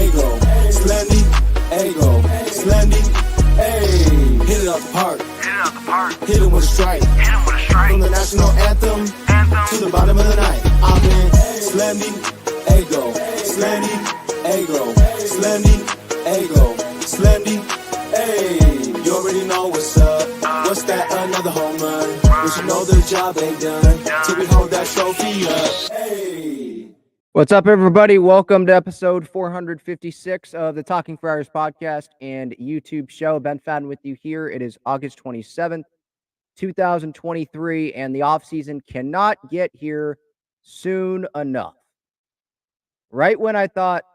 Ego, Slendy, Ego, Slendy, ayy. Hit it out the park. Hit him with a strike. From the national anthem to the bottom of the night. I've been Slendy, Ego, Slendy, Ego, Slendy, Ego, Slendy, ayy. You already know what's up. What's that? Another home run. But you know the job ain't done till we hold that trophy up. Hey. What's up, everybody? Welcome to episode 456 of the Talking Friars podcast and YouTube show. Ben Fadden with you here. It is August 27th, 2023, and the offseason cannot get here soon enough. Right when I thought,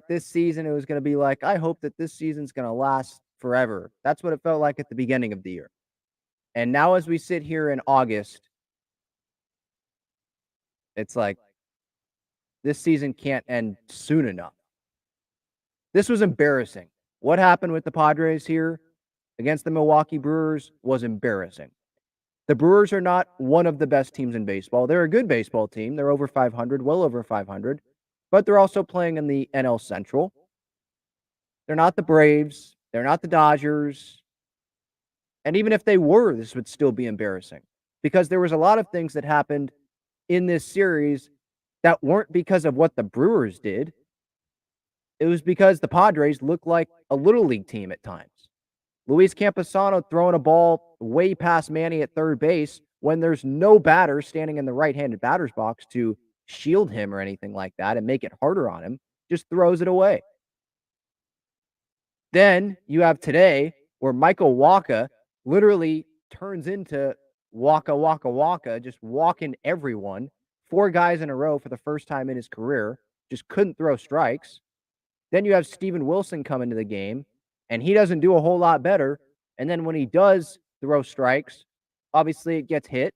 this season it was going to be like, I hope that this season's going to last forever. That's what it felt like at the beginning of the year. And now as we sit here in August, it's like, this season can't end soon enough. This was embarrassing. What happened with the Padres here against the Milwaukee Brewers was embarrassing. The Brewers are not one of the best teams in baseball. They're a good baseball team. They're over 500, well over 500. But they're also playing in the NL Central. They're not the Braves. They're not the Dodgers. And even if they were, this would still be embarrassing. Because there was a lot of things that happened in this series that weren't because of what the Brewers did. It was because the Padres looked like a little league team at times. Luis Campusano throwing a ball way past Manny at third base when there's no batter standing in the right-handed batter's box to shield him or anything like that and make it harder on him, just throws it away. Then you have today where Michael Wacha literally turns into Waka, just walking everyone. 4 guys in a row for the first time in his career, just couldn't throw strikes. Then you have Steven Wilson come into the game, and he doesn't do a whole lot better. And then when he does throw strikes, obviously it gets hit.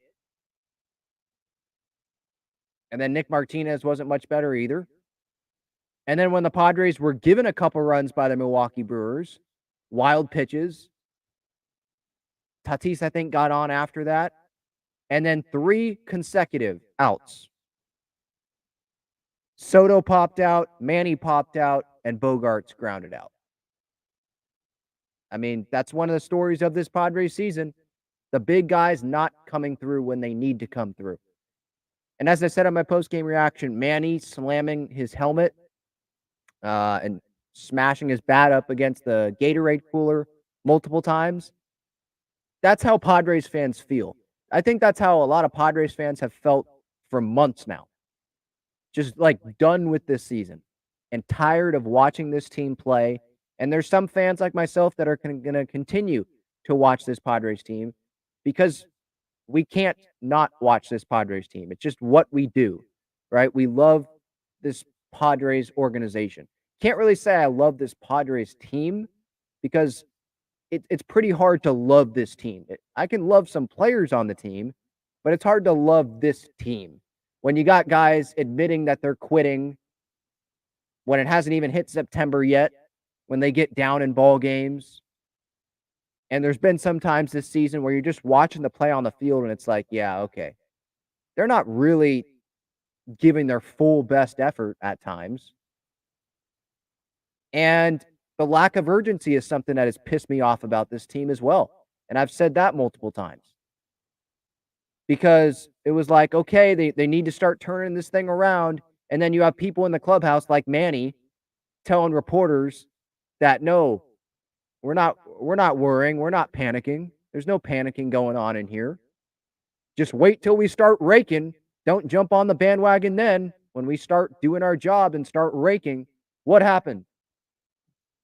And then Nick Martinez wasn't much better either. And then when the Padres were given a couple runs by the Milwaukee Brewers, wild pitches, Tatis, I think, got on after that. And then 3 consecutive outs. Soto popped out, Manny popped out, and Bogaerts grounded out. I mean, that's one of the stories of this Padres season. The big guys not coming through when they need to come through. And as I said on my post-game reaction, Manny slamming his helmet and smashing his bat up against the Gatorade cooler multiple times. That's how Padres fans feel. I think that's how a lot of Padres fans have felt for months now. Just like done with this season and tired of watching this team play. And there's some fans like myself that are going to continue to watch this Padres team because we can't not watch this Padres team. It's just what we do, right? We love this Padres organization. Can't really say I love this Padres team because it's pretty hard to love this team. I can love some players on the team, but it's hard to love this team. When you got guys admitting that they're quitting when it hasn't even hit September yet, when they get down in ball games. And there's been some times this season where you're just watching the play on the field and it's like, yeah, okay. They're not really giving their full best effort at times. And the lack of urgency is something that has pissed me off about this team as well. And I've said that multiple times. Because it was like, okay, they need to start turning this thing around. And then you have people in the clubhouse like Manny telling reporters that, no, we're not worrying. We're not panicking. There's no panicking going on in here. Just wait till we start raking. Don't jump on the bandwagon then. When we start doing our job and start raking, what happened?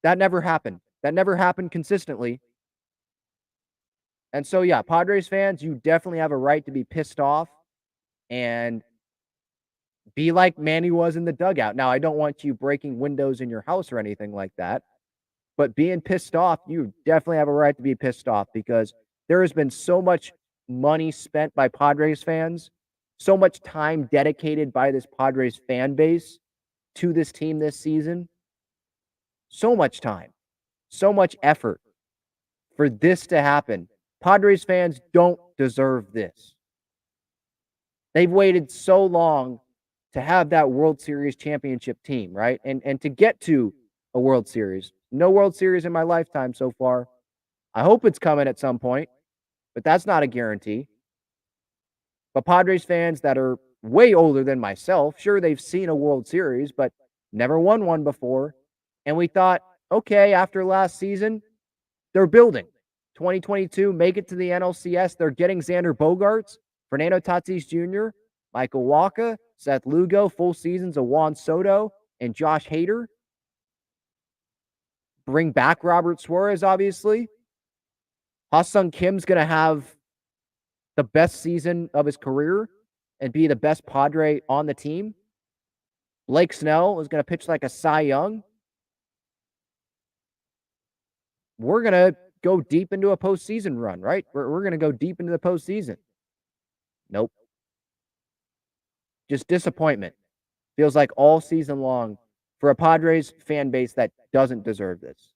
That never happened. That never happened consistently. And so, yeah, Padres fans, you definitely have a right to be pissed off and be like Manny was in the dugout. Now, I don't want you breaking windows in your house or anything like that, but being pissed off, you definitely have a right to be pissed off because there has been so much money spent by Padres fans, so much time dedicated by this Padres fan base to this team this season. So much time, so much effort for this to happen. Padres fans don't deserve this. They've waited so long to have that World Series championship team, right? And to get to a World Series. No World Series in my lifetime so far. I hope it's coming at some point, but that's not a guarantee. But Padres fans that are way older than myself, sure, they've seen a World Series, but never won one before. And we thought, okay, after last season, they're building. 2022, make it to the NLCS. They're getting Xander Bogaerts, Fernando Tatis Jr., Michael Wacha, Seth Lugo, full seasons of Juan Soto, and Josh Hader. Bring back Robert Suarez, obviously. Ha-Sung Kim's going to have the best season of his career and be the best Padre on the team. Blake Snell is going to pitch like a Cy Young. We're going to go deep into a postseason run, right? We're going to go deep into the postseason. Nope. Just disappointment. Feels like all season long for a Padres fan base that doesn't deserve this.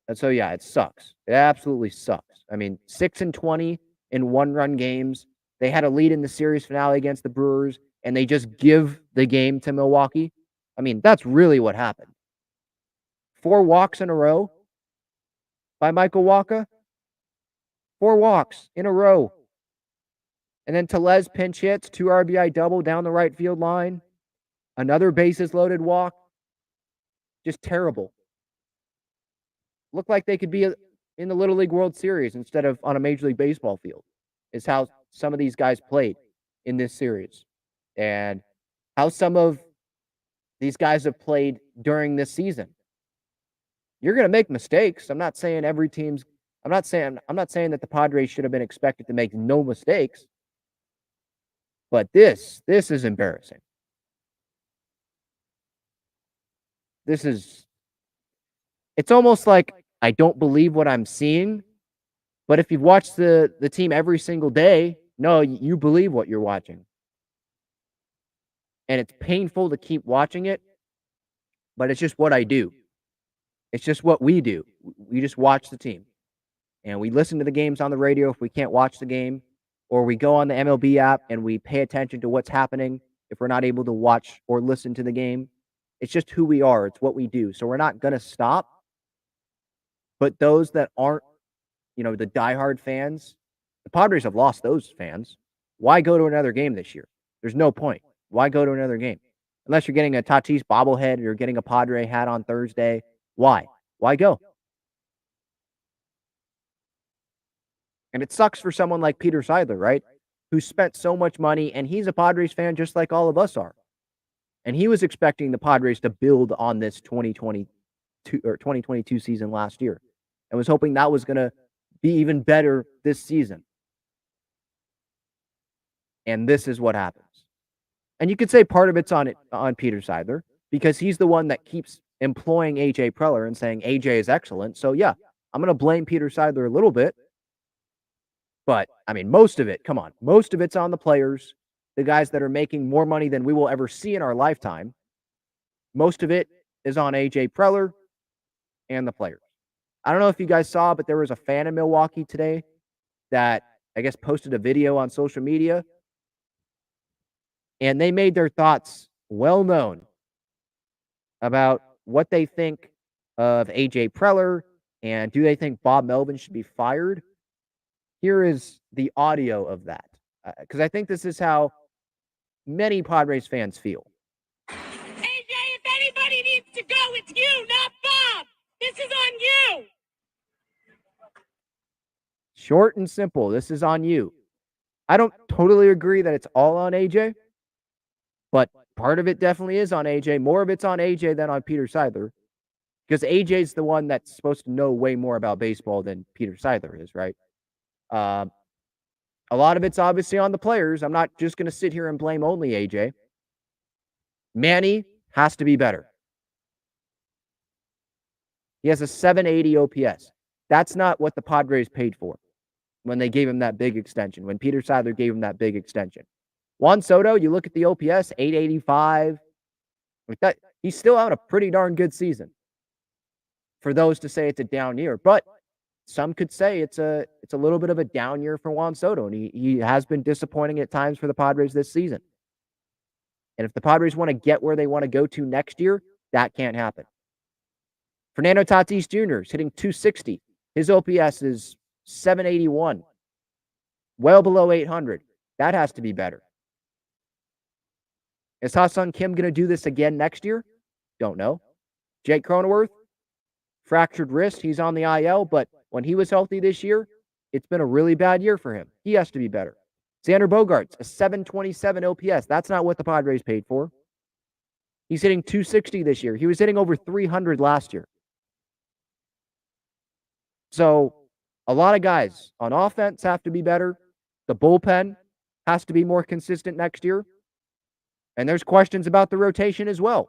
And so, yeah, it sucks. It absolutely sucks. I mean, 6-20 in one-run games. They had a lead in the series finale against the Brewers, and they just give the game to Milwaukee. I mean, that's really what happened. 4 walks in a row by Michael Wacha. 4 walks in a row. And then Tellez pinch hits, 2 RBI double down the right field line. Another bases loaded walk. Just terrible. Looked like they could be in the Little League World Series instead of on a Major League Baseball field, is how some of these guys played in this series. And how some of these guys have played during this season. You're going to make mistakes. I'm not saying every team's I'm not saying that the Padres should have been expected to make no mistakes. But this is embarrassing. It's almost like I don't believe what I'm seeing. But if you've watched the team every single day, no, you believe what you're watching. And it's painful to keep watching it, but it's just what I do. It's just what we do. We just watch the team. And we listen to the games on the radio if we can't watch the game, or we go on the MLB app and we pay attention to what's happening if we're not able to watch or listen to the game. It's just who we are. It's what we do. So we're not going to stop. But those that aren't, the diehard fans, the Padres have lost those fans. Why go to another game this year? There's no point. Why go to another game? Unless you're getting a Tatis bobblehead or you're getting a Padre hat on Thursday. Why? Why go? And it sucks for someone like Peter Seidler, right? Who spent so much money, and he's a Padres fan just like all of us are. And he was expecting the Padres to build on this 2022 season last year, and was hoping that was going to be even better this season. And this is what happens. And you could say part of it's on Peter Seidler, because he's the one that keeps employing AJ Preller and saying AJ is excellent. So yeah, I'm going to blame Peter Seidler a little bit. But I mean, most of it's on the players, the guys that are making more money than we will ever see in our lifetime. Most of it is on AJ Preller and the players. I don't know if you guys saw, but there was a fan in Milwaukee today that I guess posted a video on social media, and they made their thoughts well known about what they think of AJ Preller and do they think Bob Melvin should be fired. Here is the audio of that, because I think this is how many Padres fans feel. AJ, if anybody needs to go, it's you, not Bob. This is on you. Short and simple. This is on you. I don't totally agree that it's all on AJ, but part of it definitely is on AJ. More of it's on AJ than on Peter Seidler, because AJ's the one that's supposed to know way more about baseball than Peter Seidler is, right? A lot of it's obviously on the players. I'm not just going to sit here and blame only AJ. Manny has to be better. He has a 780 OPS. That's not what the Padres paid for when they gave him that big extension, when Peter Seidler gave him that big extension. Juan Soto, you look at the OPS, 885. Like that, he's still having a pretty darn good season. For those to say it's a down year, but some could say it's a little bit of a down year for Juan Soto, and he has been disappointing at times for the Padres this season. And if the Padres want to get where they want to go to next year, that can't happen. Fernando Tatis Jr. is hitting 260. His OPS is 781. Well below 800. That has to be better. Is Ha-Seong Kim going to do this again next year? Don't know. Jake Cronenworth, fractured wrist. He's on the IL, but when he was healthy this year, it's been a really bad year for him. He has to be better. Xander Bogaerts, a 727 OPS. That's not what the Padres paid for. He's hitting 260 this year. He was hitting over 300 last year. So a lot of guys on offense have to be better. The bullpen has to be more consistent next year. And there's questions about the rotation as well,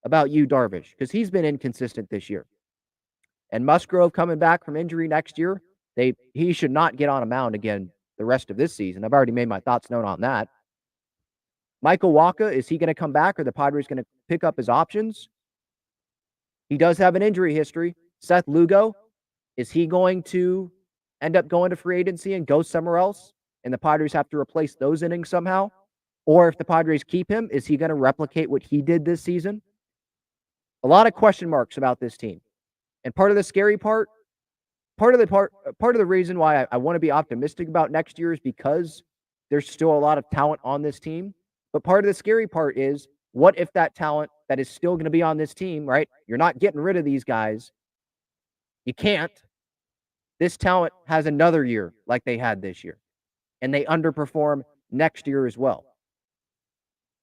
about Yu Darvish, because he's been inconsistent this year. And Musgrove coming back from injury next year, he should not get on a mound again the rest of this season. I've already made my thoughts known on that. Michael Wacha, is he going to come back, or the Padres going to pick up his options? He does have an injury history. Seth Lugo, is he going to end up going to free agency and go somewhere else, and the Padres have to replace those innings somehow? Or if the Padres keep him, is he going to replicate what he did this season? A lot of question marks about this team. And part of the scary part of the reason why I want to be optimistic about next year is because there's still a lot of talent on this team. But part of the scary part is, what if that talent that is still going to be on this team, right? You're not getting rid of these guys. You can't. This talent has another year like they had this year, and they underperform next year as well.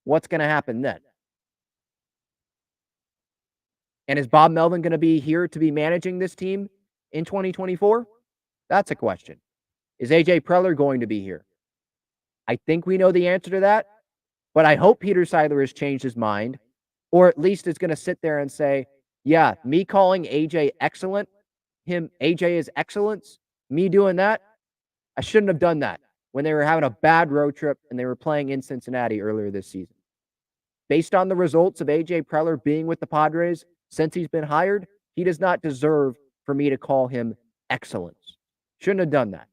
What's going to happen then? And is Bob Melvin going to be here to be managing this team in 2024? That's a question. Is AJ Preller going to be here? I think we know the answer to that, but I hope Peter Seidler has changed his mind, or at least is going to sit there and say, yeah, me calling AJ excellent, AJ is excellence, me doing that, I shouldn't have done that when they were having a bad road trip and they were playing in Cincinnati earlier this season. Based on the results of AJ Preller being with the Padres since he's been hired, he does not deserve for me to call him excellence. Shouldn't have done that.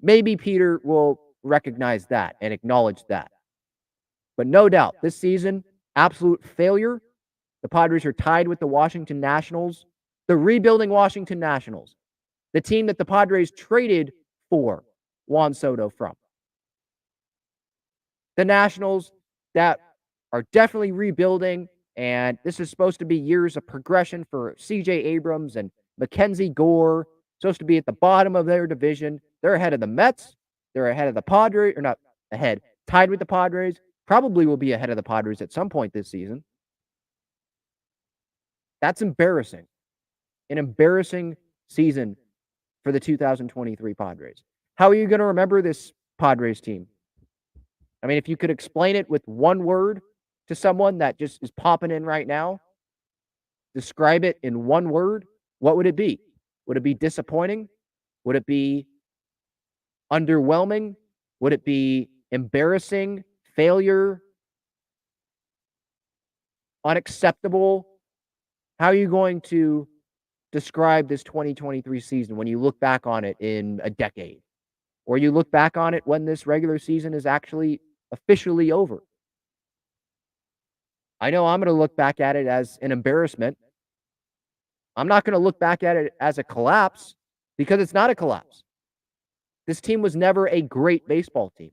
Maybe Peter will recognize that and acknowledge that. But no doubt, this season, absolute failure. The Padres are tied with the Washington Nationals, the rebuilding Washington Nationals, the team that the Padres traded for Juan Soto from. The Nationals that are definitely rebuilding, and this is supposed to be years of progression for C.J. Abrams and Mackenzie Gore, supposed to be at the bottom of their division. They're ahead of the Mets. They're ahead of the Padres, or not ahead, tied with the Padres. Probably will be ahead of the Padres at some point this season. That's embarrassing. An embarrassing season for the 2023 Padres. How are you going to remember this Padres team? I mean, if you could explain it with one word to someone that just is popping in right now, describe it in one word, what would it be? Would it be disappointing? Would it be underwhelming? Would it be embarrassing? Failure? Unacceptable? How are you going to describe this 2023 season when you look back on it in a decade? Or you look back on it when this regular season is actually officially over? I know I'm going to look back at it as an embarrassment. I'm not going to look back at it as a collapse, because it's not a collapse. This team was never a great baseball team.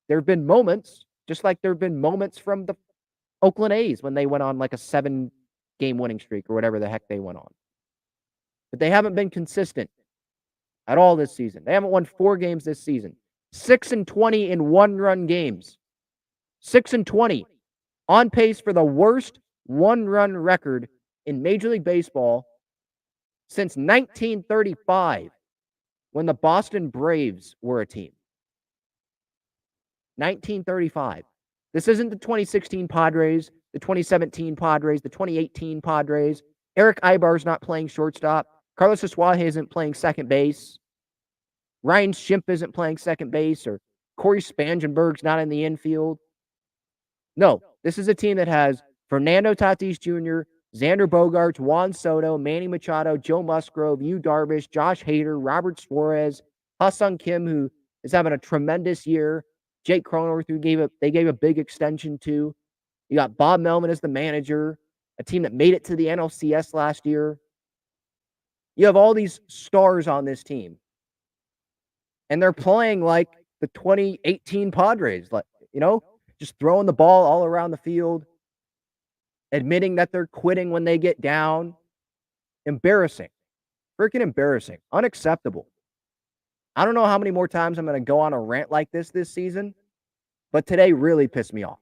There have been moments, just like there have been moments from the Oakland A's when they went on like a 7-game winning streak or whatever the heck they went on. But they haven't been consistent at all this season. They haven't won 4 games this season. 6-20 in one-run games. 6-20. On pace for the worst one-run record in Major League Baseball since 1935, when the Boston Braves were a team. 1935. This isn't the 2016 Padres, the 2017 Padres, the 2018 Padres. Eric Ibar's not playing shortstop. Carlos Asuaje isn't playing second base. Ryan Schimpf isn't playing second base, or Corey Spangenberg's not in the infield. No, this is a team that has Fernando Tatis Jr., Xander Bogaerts, Juan Soto, Manny Machado, Joe Musgrove, Yu Darvish, Josh Hader, Robert Suarez, Ha-Seong Kim, who is having a tremendous year, Jake Cronenworth, who they gave a big extension to. You got Bob Melvin as the manager, a team that made it to the NLCS last year. You have all these stars on this team, and they're playing like the 2018 Padres, like, just throwing the ball all around the field, admitting that they're quitting when they get down. Embarrassing. Freaking embarrassing. Unacceptable. I don't know how many more times I'm going to go on a rant like this season, but today really pissed me off.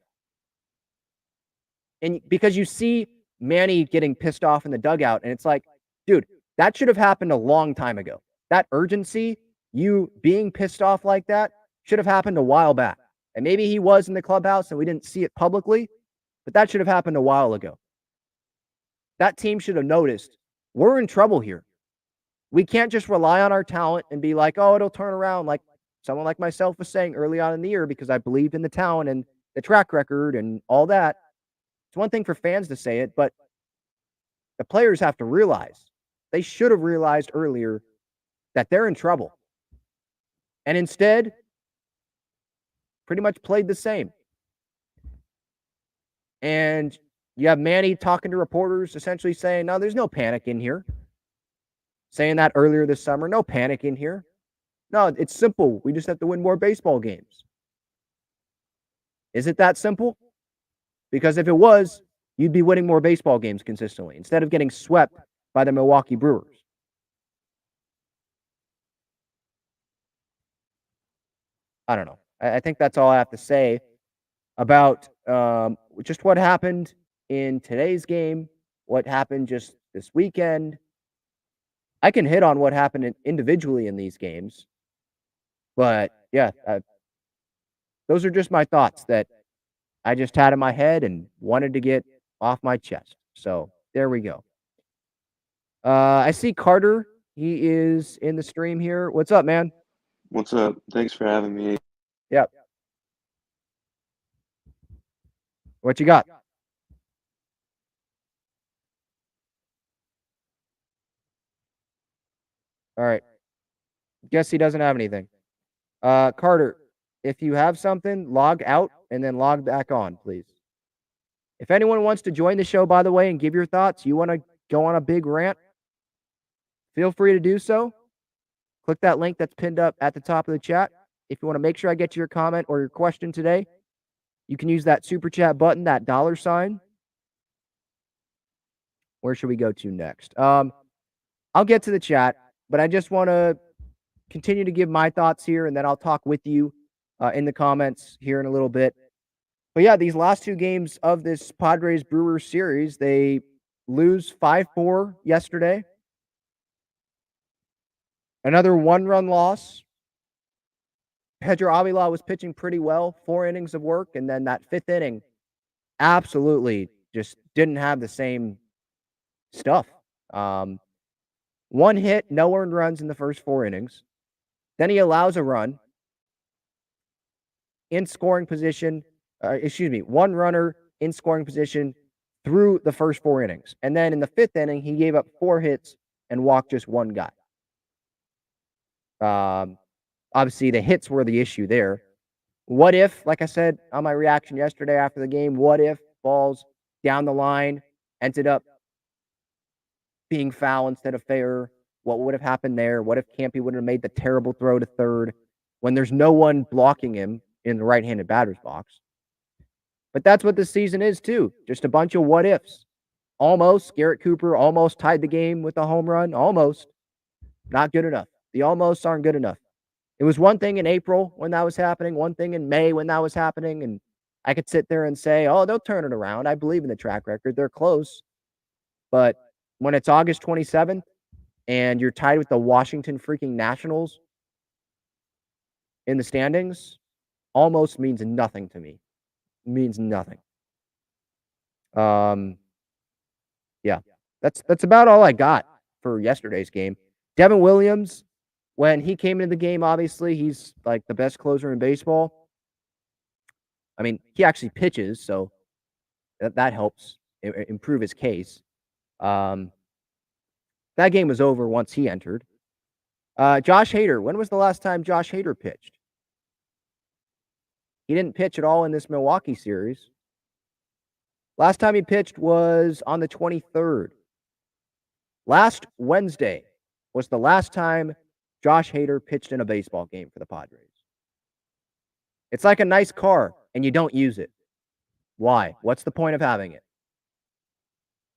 And because you see Manny getting pissed off in the dugout, and it's like, dude, that should have happened a long time ago. That urgency, you being pissed off like that, should have happened a while back. And maybe he was in the clubhouse and we didn't see it publicly, but that should have happened a while ago. That team should have noticed, we're in trouble here. We can't just rely on our talent and be like, oh, it'll turn around, like someone like myself was saying early on in the year, because I believed in the talent and the track record and all that. It's one thing for fans to say it, but the players have to realize, they should have realized earlier that they're in trouble. And instead, pretty much played the same. And you have Manny talking to reporters, essentially saying, no, there's no panic in here. Saying that earlier this summer, no panic in here. No, it's simple. We just have to win more baseball games. Is it that simple? Because if it was, you'd be winning more baseball games consistently instead of getting swept by the Milwaukee Brewers. I don't know. I think that's all I have to say about just what happened in today's game, what happened just this weekend. I can hit on what happened individually in these games, but yeah, those are just my thoughts that I just had in my head and wanted to get off my chest. So there we go. I see Carter. He is in the stream here. What's up, man? What's up? Thanks for having me. Yep. What you got? All right. Guess he doesn't have anything. Carter, if you have something, log out and then log back on, please. If anyone wants to join the show, by the way, and give your thoughts, you want to go on a big rant, feel free to do so. Click that link that's pinned up at the top of the chat. If you want to make sure I get to your comment or your question today, you can use that super chat button, that $sign. Where should we go to next? I'll get to the chat, but I just want to continue to give my thoughts here, and then I'll talk with you in the comments here in a little bit. But yeah, these last two games of this Padres Brewers series, they lose 5-4 yesterday. Another one-run loss. Pedro Avila was pitching pretty well, 4 innings of work, and then that 5th inning absolutely just didn't have the same stuff. 1 hit, no earned runs in the first 4 innings. Then he allows a run in scoring position. 1 runner in scoring position through the first 4 innings. And then in the 5th inning, he gave up 4 hits and walked just 1 guy. Obviously, the hits were the issue there. What if, like I said on my reaction yesterday after the game, what if balls down the line ended up being foul instead of fair? What would have happened there? What if Campy would have made the terrible throw to third when there's no one blocking him in the right-handed batter's box? But that's what this season is, too. Just a bunch of what ifs. Almost. Garrett Cooper almost tied the game with a home run. Almost. Not good enough. The almost aren't good enough. It was one thing in April when that was happening, one thing in May when that was happening, and I could sit there and say, oh, they'll turn it around. I believe in the track record. They're close. But when it's August 27th and you're tied with the Washington freaking Nationals in the standings, almost means nothing to me. It means nothing. Yeah, that's about all I got for yesterday's game. Devin Williams, when he came into the game, obviously, he's like the best closer in baseball. I mean, he actually pitches, so that helps improve his case. That game was over once he entered. Josh Hader, when was the last time Josh Hader pitched? He didn't pitch at all in this Milwaukee series. Last time he pitched was on the 23rd. Last Wednesday was the last time Josh Hader pitched in a baseball game for the Padres. It's like a nice car, and you don't use it. Why? What's the point of having it?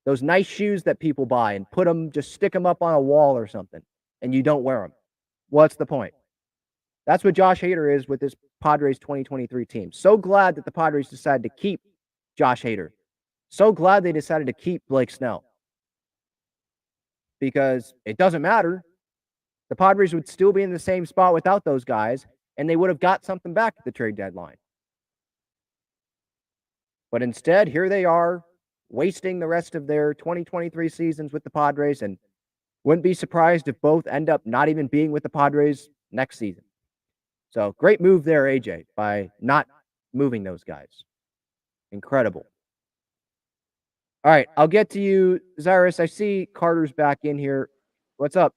Those nice shoes that people buy and just stick them up on a wall or something, and you don't wear them. What's the point? That's what Josh Hader is with this Padres 2023 team. So glad that the Padres decided to keep Josh Hader. So glad they decided to keep Blake Snell. Because it doesn't matter. The Padres would still be in the same spot without those guys, and they would have got something back at the trade deadline. But instead, here they are, wasting the rest of their 2023 seasons with the Padres, and wouldn't be surprised if both end up not even being with the Padres next season. So great move there, AJ, by not moving those guys. Incredible. All right, I'll get to you, Cyrus. I see Carter's back in here. What's up?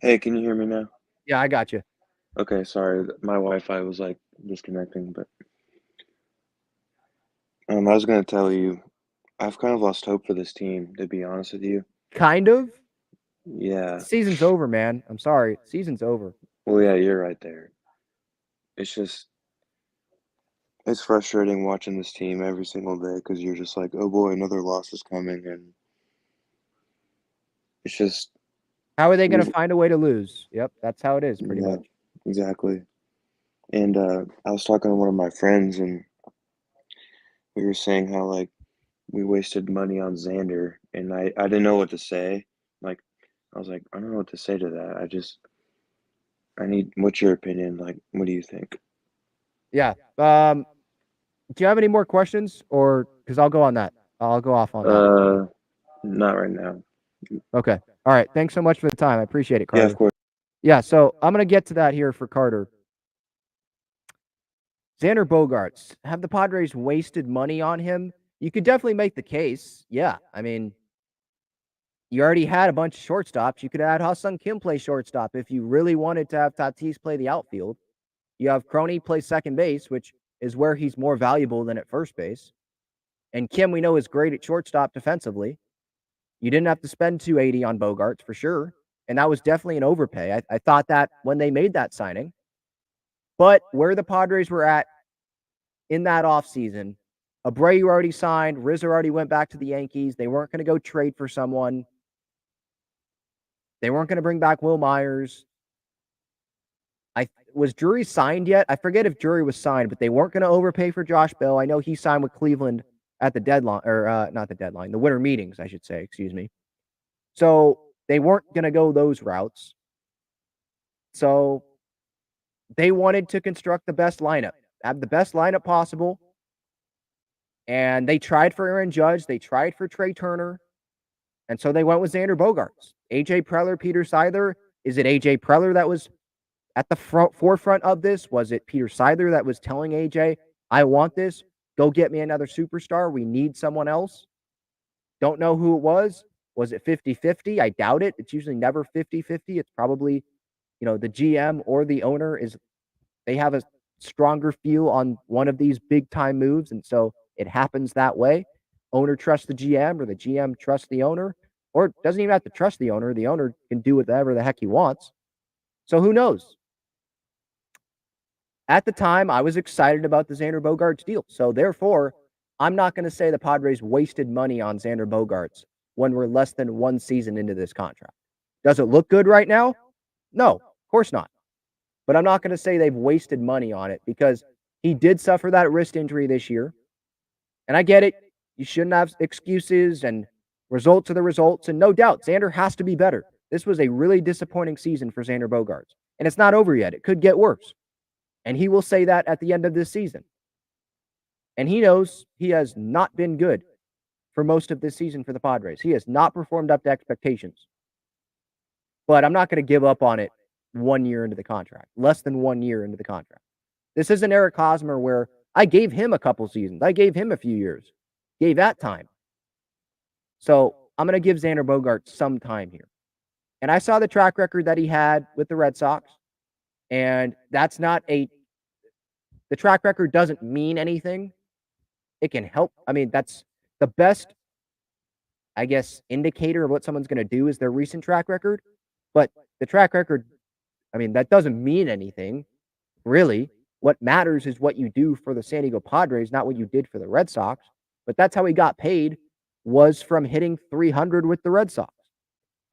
Hey, can you hear me now? Yeah, I got you. Okay, sorry. My Wi-Fi was like disconnecting, but I was gonna tell you, I've kind of lost hope for this team, to be honest with you. Kind of? Yeah. Season's over, man. I'm sorry. Season's over. Well, yeah, you're right there. It's frustrating watching this team every single day because you're just like, oh boy, another loss is coming, and it's just How are they going to find a way to lose? Yep, that's how it is, pretty much. Exactly. And I was talking to one of my friends, and we were saying how like we wasted money on Xander, and I didn't know what to say. Like, I was like, I don't know what to say to that. What's your opinion? Like, what do you think? Yeah. Do you have any more questions, or because I'll go on that? I'll go off on that. Not right now. Okay. All right. Thanks so much for the time. I appreciate it, Carter. Yeah, of course. Yeah. So I'm gonna get to that here for Carter. Xander Bogaerts, have the Padres wasted money on him? You could definitely make the case. Yeah. I mean, you already had a bunch of shortstops. You could have had Ha-Seong Kim play shortstop if you really wanted to have Tatis play the outfield. You have Croney play second base, which is where he's more valuable than at first base. And Kim, we know, is great at shortstop defensively. You didn't have to spend $280 on Bogaerts for sure. And that was definitely an overpay. I thought that when they made that signing. But where the Padres were at in that offseason, Abreu already signed. Rizzo already went back to the Yankees. They weren't going to go trade for someone. They weren't going to bring back Will Myers. Was Drury signed yet? I forget if Drury was signed, but they weren't going to overpay for Josh Bell. I know he signed with Cleveland at the deadline, or not the deadline, the winter meetings, I should say, excuse me. So they weren't going to go those routes. So they wanted to construct the best lineup, have the best lineup possible. And they tried for Aaron Judge. They tried for Trey Turner. And so they went with Xander Bogaerts. AJ Preller, Peter Seidler. Is it AJ Preller that was at the forefront of this? Was it Peter Seidler that was telling AJ, I want this. Go get me another superstar. We need someone else. Don't know who it was. Was it 50-50? I doubt it. It's usually never 50-50. It's probably, the GM or the owner they have a stronger feel on one of these big time moves. And so it happens that way. Owner trusts the GM or the GM trusts the owner, or doesn't even have to trust the owner. The owner can do whatever the heck he wants. So who knows? At the time, I was excited about the Xander Bogaerts deal. So therefore, I'm not going to say the Padres wasted money on Xander Bogaerts when we're less than one season into this contract. Does it look good right now? No, of course not. But I'm not going to say they've wasted money on it because he did suffer that wrist injury this year. And I get it. You shouldn't have excuses, and results are the results. And no doubt, Xander has to be better. This was a really disappointing season for Xander Bogaerts. And it's not over yet. It could get worse. And he will say that at the end of this season. And he knows he has not been good for most of this season for the Padres. He has not performed up to expectations. But I'm not going to give up on it 1 year into the contract, less than 1 year into the contract. This isn't Eric Hosmer where I gave him a couple seasons. I gave him a few years. Gave that time. So I'm going to give Xander Bogaerts some time here. And I saw the track record that he had with the Red Sox. And that's not the track record doesn't mean anything. It can help. I mean, that's the best, I guess, indicator of what someone's going to do is their recent track record. But the track record, I mean, that doesn't mean anything, really. What matters is what you do for the San Diego Padres, not what you did for the Red Sox. But that's how he got paid, was from hitting 300 with the Red Sox.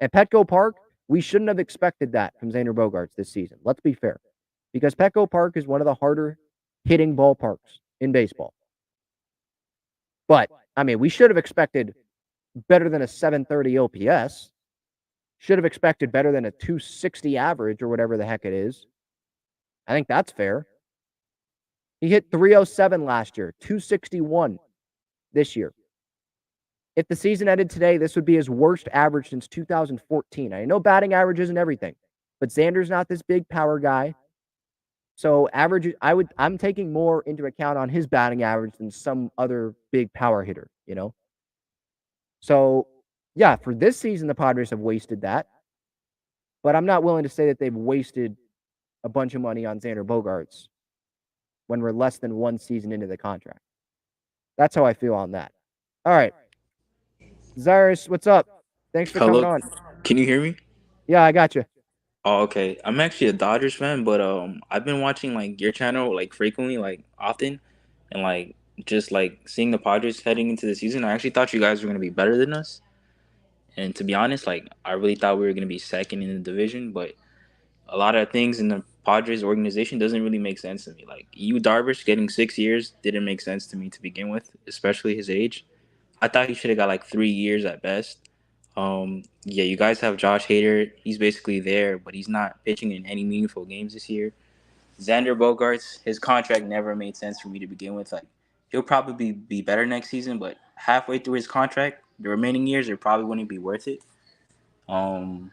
At Petco Park, we shouldn't have expected that from Xander Bogaerts this season. Let's be fair. Because Petco Park is one of the harder hitting ballparks in baseball. But, I mean, we should have expected better than a 730 OPS. Should have expected better than a 260 average or whatever the heck it is. I think that's fair. He hit 307 last year, 261 this year. If the season ended today, this would be his worst average since 2014. I know batting average isn't everything, but Xander's not this big power guy. So average, I'm taking more into account on his batting average than some other big power hitter, you know? So, yeah, for this season, the Padres have wasted that. But I'm not willing to say that they've wasted a bunch of money on Xander Bogaerts when we're less than one season into the contract. That's how I feel on that. All right. Zaris, what's up? Thanks for coming Hello, on. can you hear me? Yeah, I got you. Oh, okay. I'm actually a Dodgers fan, but I've been watching like your channel like frequently, like often, and like just like seeing the Padres heading into the season. I actually thought you guys were gonna be better than us, and to be honest, like I really thought we were gonna be second in the division. But a lot of things in the Padres organization doesn't really make sense to me. Like you, Darvish, getting 6 years didn't make sense to me to begin with, especially his age. I thought he should have got like 3 years at best. Yeah, you guys have Josh Hader. He's basically there, but he's not pitching in any meaningful games this year. Xander Bogaerts, his contract never made sense for me to begin with. Like, he'll probably be better next season, but halfway through his contract, the remaining years, it probably wouldn't be worth it. Um,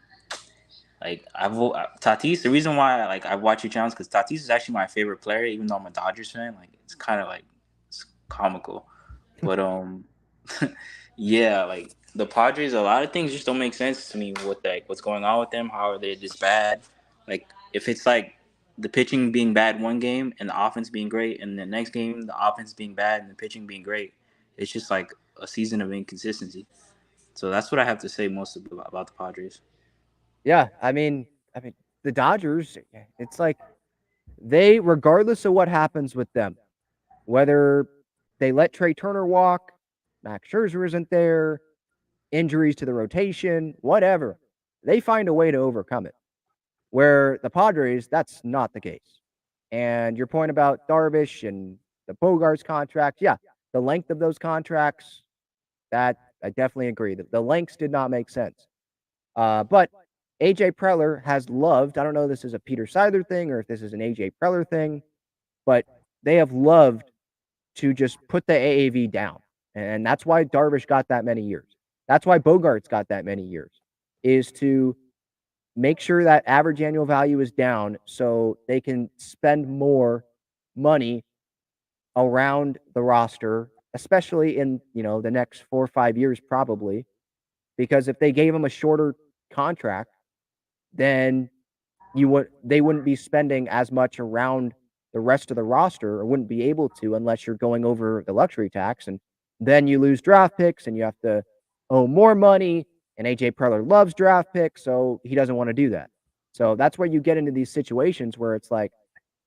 like Tatis, the reason why like I watch your channels because Tatis is actually my favorite player, even though I'm a Dodgers fan. Like, it's kind of like it's comical, but yeah, like the Padres, a lot of things just don't make sense to me with like what's going on with them. How are they just bad? Like if it's like the pitching being bad one game and the offense being great, and the next game the offense being bad and the pitching being great, it's just like a season of inconsistency. So that's what I have to say most about the Padres. Yeah, I mean, the Dodgers, it's like they, regardless of what happens with them, whether they let Trey Turner walk, Max Scherzer isn't there, injuries to the rotation, whatever, they find a way to overcome it. Where the Padres, that's not the case. And your point about Darvish and the Bogaerts contract, yeah, the length of those contracts, that I definitely agree. The lengths did not make sense. But AJ Preller has loved, I don't know if this is a Peter Seidler thing or if this is an AJ Preller thing, but they have loved to just put the AAV down. And that's why Darvish got that many years. That's why Bogaerts got that many years, is to make sure that average annual value is down so they can spend more money around the roster, especially in, the next 4 or 5 years probably, because if they gave him a shorter contract, then they wouldn't be spending as much around the rest of the roster, or wouldn't be able to unless you're going over the luxury tax, and then you lose draft picks and you have to owe more money, and AJ Preller loves draft picks, so he doesn't want to do that. So that's where you get into these situations where it's like,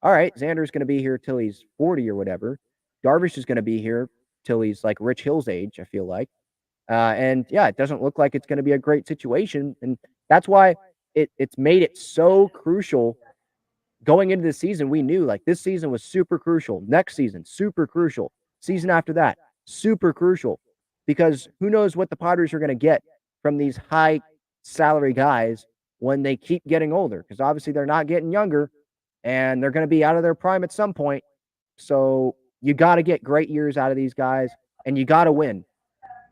all right, Xander's going to be here till he's 40 or whatever. Darvish is going to be here till he's like Rich Hill's age, I feel like. And yeah, it doesn't look like it's going to be a great situation. And that's why it's made it so crucial going into the season. We knew like this season was super crucial. Next season, super crucial. Season after that, super crucial. Because who knows what the Padres are going to get from these high salary guys when they keep getting older. Because obviously they're not getting younger and they're going to be out of their prime at some point. So you got to get great years out of these guys and you got to win.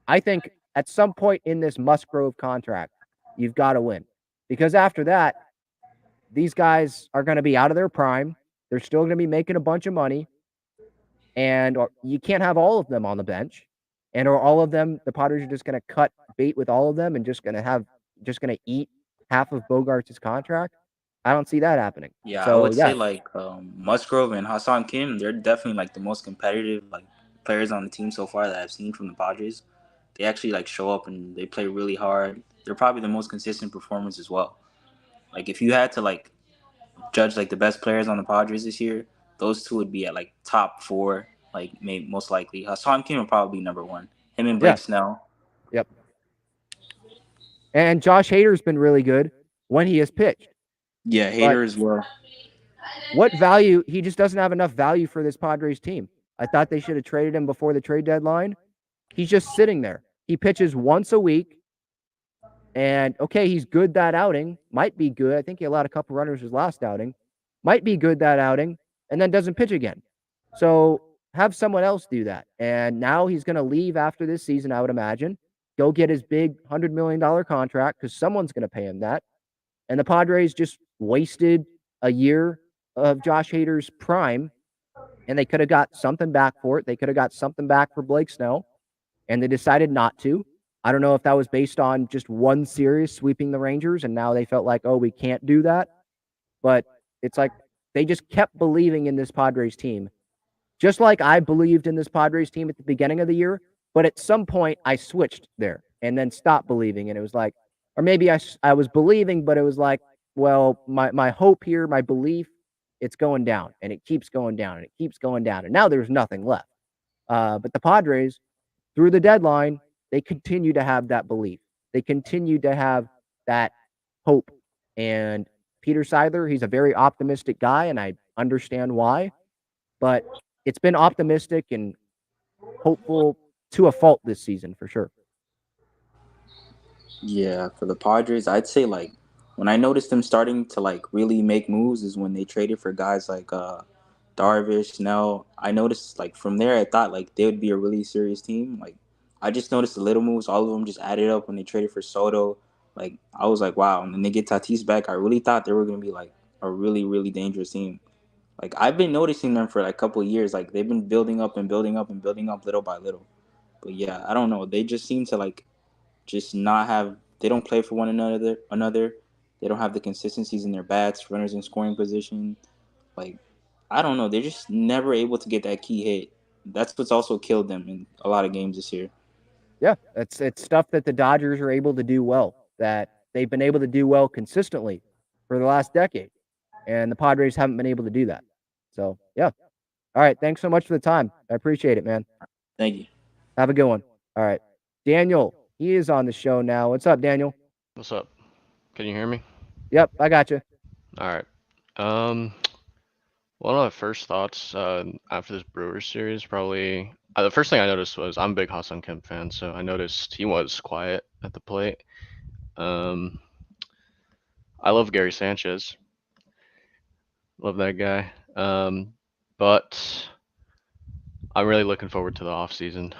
I think at some point in this Musgrove contract, you've got to win. Because after that, these guys are going to be out of their prime. They're still going to be making a bunch of money. And you can't have all of them on the bench. And or all of them, the Padres are just going to cut bait with all of them and just going to eat half of Bogaerts' contract. I don't see that happening. Yeah, So, I would say like Musgrove and Hassan Kim, they're definitely like the most competitive like players on the team so far that I've seen from the Padres. They actually like show up and they play really hard. They're probably the most consistent performers as well. Like if you had to like judge like the best players on the Padres this year, those two would be at like top 4, like maybe most likely. Hassan Kim would probably be number 1. Him and Blake Yeah. Snell. Yep. And Josh Hader's been really good when he has pitched. Yeah, Hader as well. What value? He just doesn't have enough value for this Padres team. I thought they should have traded him before the trade deadline. He's just sitting there. He pitches once a week. And, okay, he's good that outing. Might be good. I think he allowed a couple runners his last outing. Might be good that outing. And then doesn't pitch again. So have someone else do that. And now he's going to leave after this season, I would imagine. Go get his big $100 million contract because someone's going to pay him that. And the Padres just wasted a year of Josh Hader's prime, and they could have got something back for it. They could have got something back for Blake Snell, and they decided not to. I don't know if that was based on just one series sweeping the Rangers, and now they felt like, oh, we can't do that. But it's like they just kept believing in this Padres team, just like I believed in this Padres team at the beginning of the year. But at some point, I switched there and then stopped believing, and it was like, or maybe I was believing, but it was like, well, my hope here, my belief, it's going down, and it keeps going down, and it keeps going down, and now there's nothing left. But the Padres, through the deadline, they continue to have that belief. They continue to have that hope. And Peter Seidler, he's a very optimistic guy, and I understand why. But it's been optimistic and hopeful to a fault this season, for sure. Yeah, for the Padres, I'd say like when I noticed them starting to like really make moves is when they traded for guys like Darvish, Snell. I noticed like from there I thought like they would be a really serious team. Like I just noticed the little moves, all of them just added up when they traded for Soto. Like I was like, wow, and then they get Tatis back. I really thought they were gonna be like a really, really dangerous team. Like I've been noticing them for like a couple of years. Like they've been building up and building up and building up little by little. But yeah, I don't know. They just seem to like just not have. They don't play for one another. They don't have the consistencies in their bats, runners in scoring position. Like I don't know. They're just never able to get that key hit. That's what's also killed them in a lot of games this year. Yeah, it's stuff that the Dodgers are able to do well, that they've been able to do well consistently for the last decade, and the Padres haven't been able to do that. So, yeah. All right, thanks so much for the time. I appreciate it, man. Thank you. Have a good one. All right. Daniel, he is on the show now. What's up, Daniel? What's up? Can you hear me? Yep, I got you. All right. One of my first thoughts after this Brewers series, probably the first thing I noticed was I'm a big Ha-Seong Kim fan, so I noticed he was quiet at the plate. I love Gary Sanchez. Love that guy. But I'm really looking forward to the off season.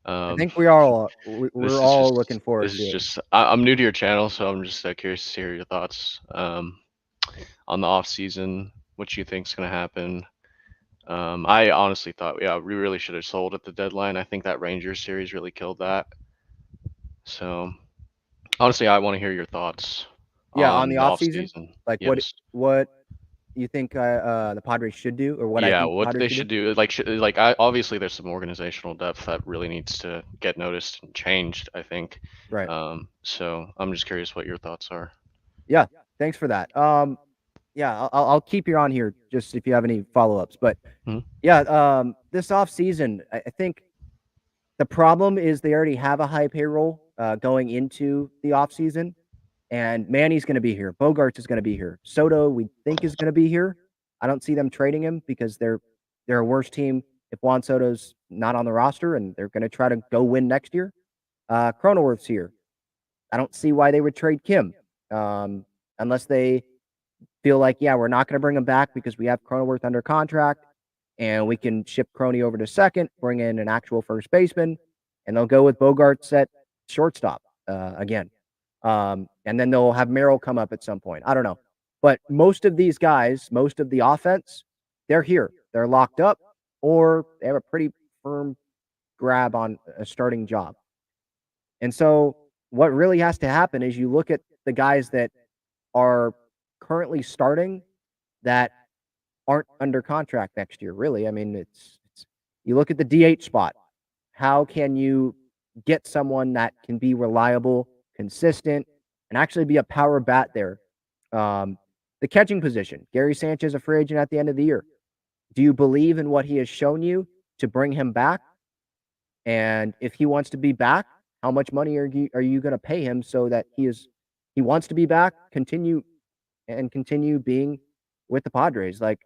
I think we're all looking forward This to is it. just I'm new to your channel, so I'm just curious to hear your thoughts on the off season. What you think's gonna happen? I honestly thought, yeah, we really should have sold at the deadline. I think that Rangers series really killed that. So honestly, I want to hear your thoughts. Yeah, on the off offseason. season. Like Yes. what you think the Padres should do, or what I Yeah, think the what Padres they should do. Obviously there's some organizational depth that really needs to get noticed and changed, I think. Right. So I'm just curious what your thoughts are. Yeah, thanks for that. Yeah, I'll keep you on here just if you have any follow-ups. But yeah, this off season, I think the problem is they already have a high payroll going into the off season, and Manny's going to be here. Bogaerts is going to be here. Soto, we think, is going to be here. I don't see them trading him because they're a worse team if Juan Soto's not on the roster, and they're going to try to go win next year. Cronenworth's here. I don't see why they would trade Kim unless they feel like, yeah, we're not going to bring him back because we have Cronenworth under contract, and we can ship Croney over to second, bring in an actual first baseman, and they'll go with Bogaerts at shortstop again. And then they'll have Merrill come up at some point. I don't know. But most of these guys, most of the offense, they're here. They're locked up, or they have a pretty firm grab on a starting job. And so what really has to happen is you look at the guys that are currently starting that aren't under contract next year, really. I mean, it's You look at the DH spot. How can you get someone that can be reliable, consistent, and actually be a power bat there? The catching position. Gary Sanchez, a free agent at the end of the year. Do you believe in what he has shown you to bring him back? And if he wants to be back, how much money are you going to pay him so that he wants to be back, continue being with the Padres? Like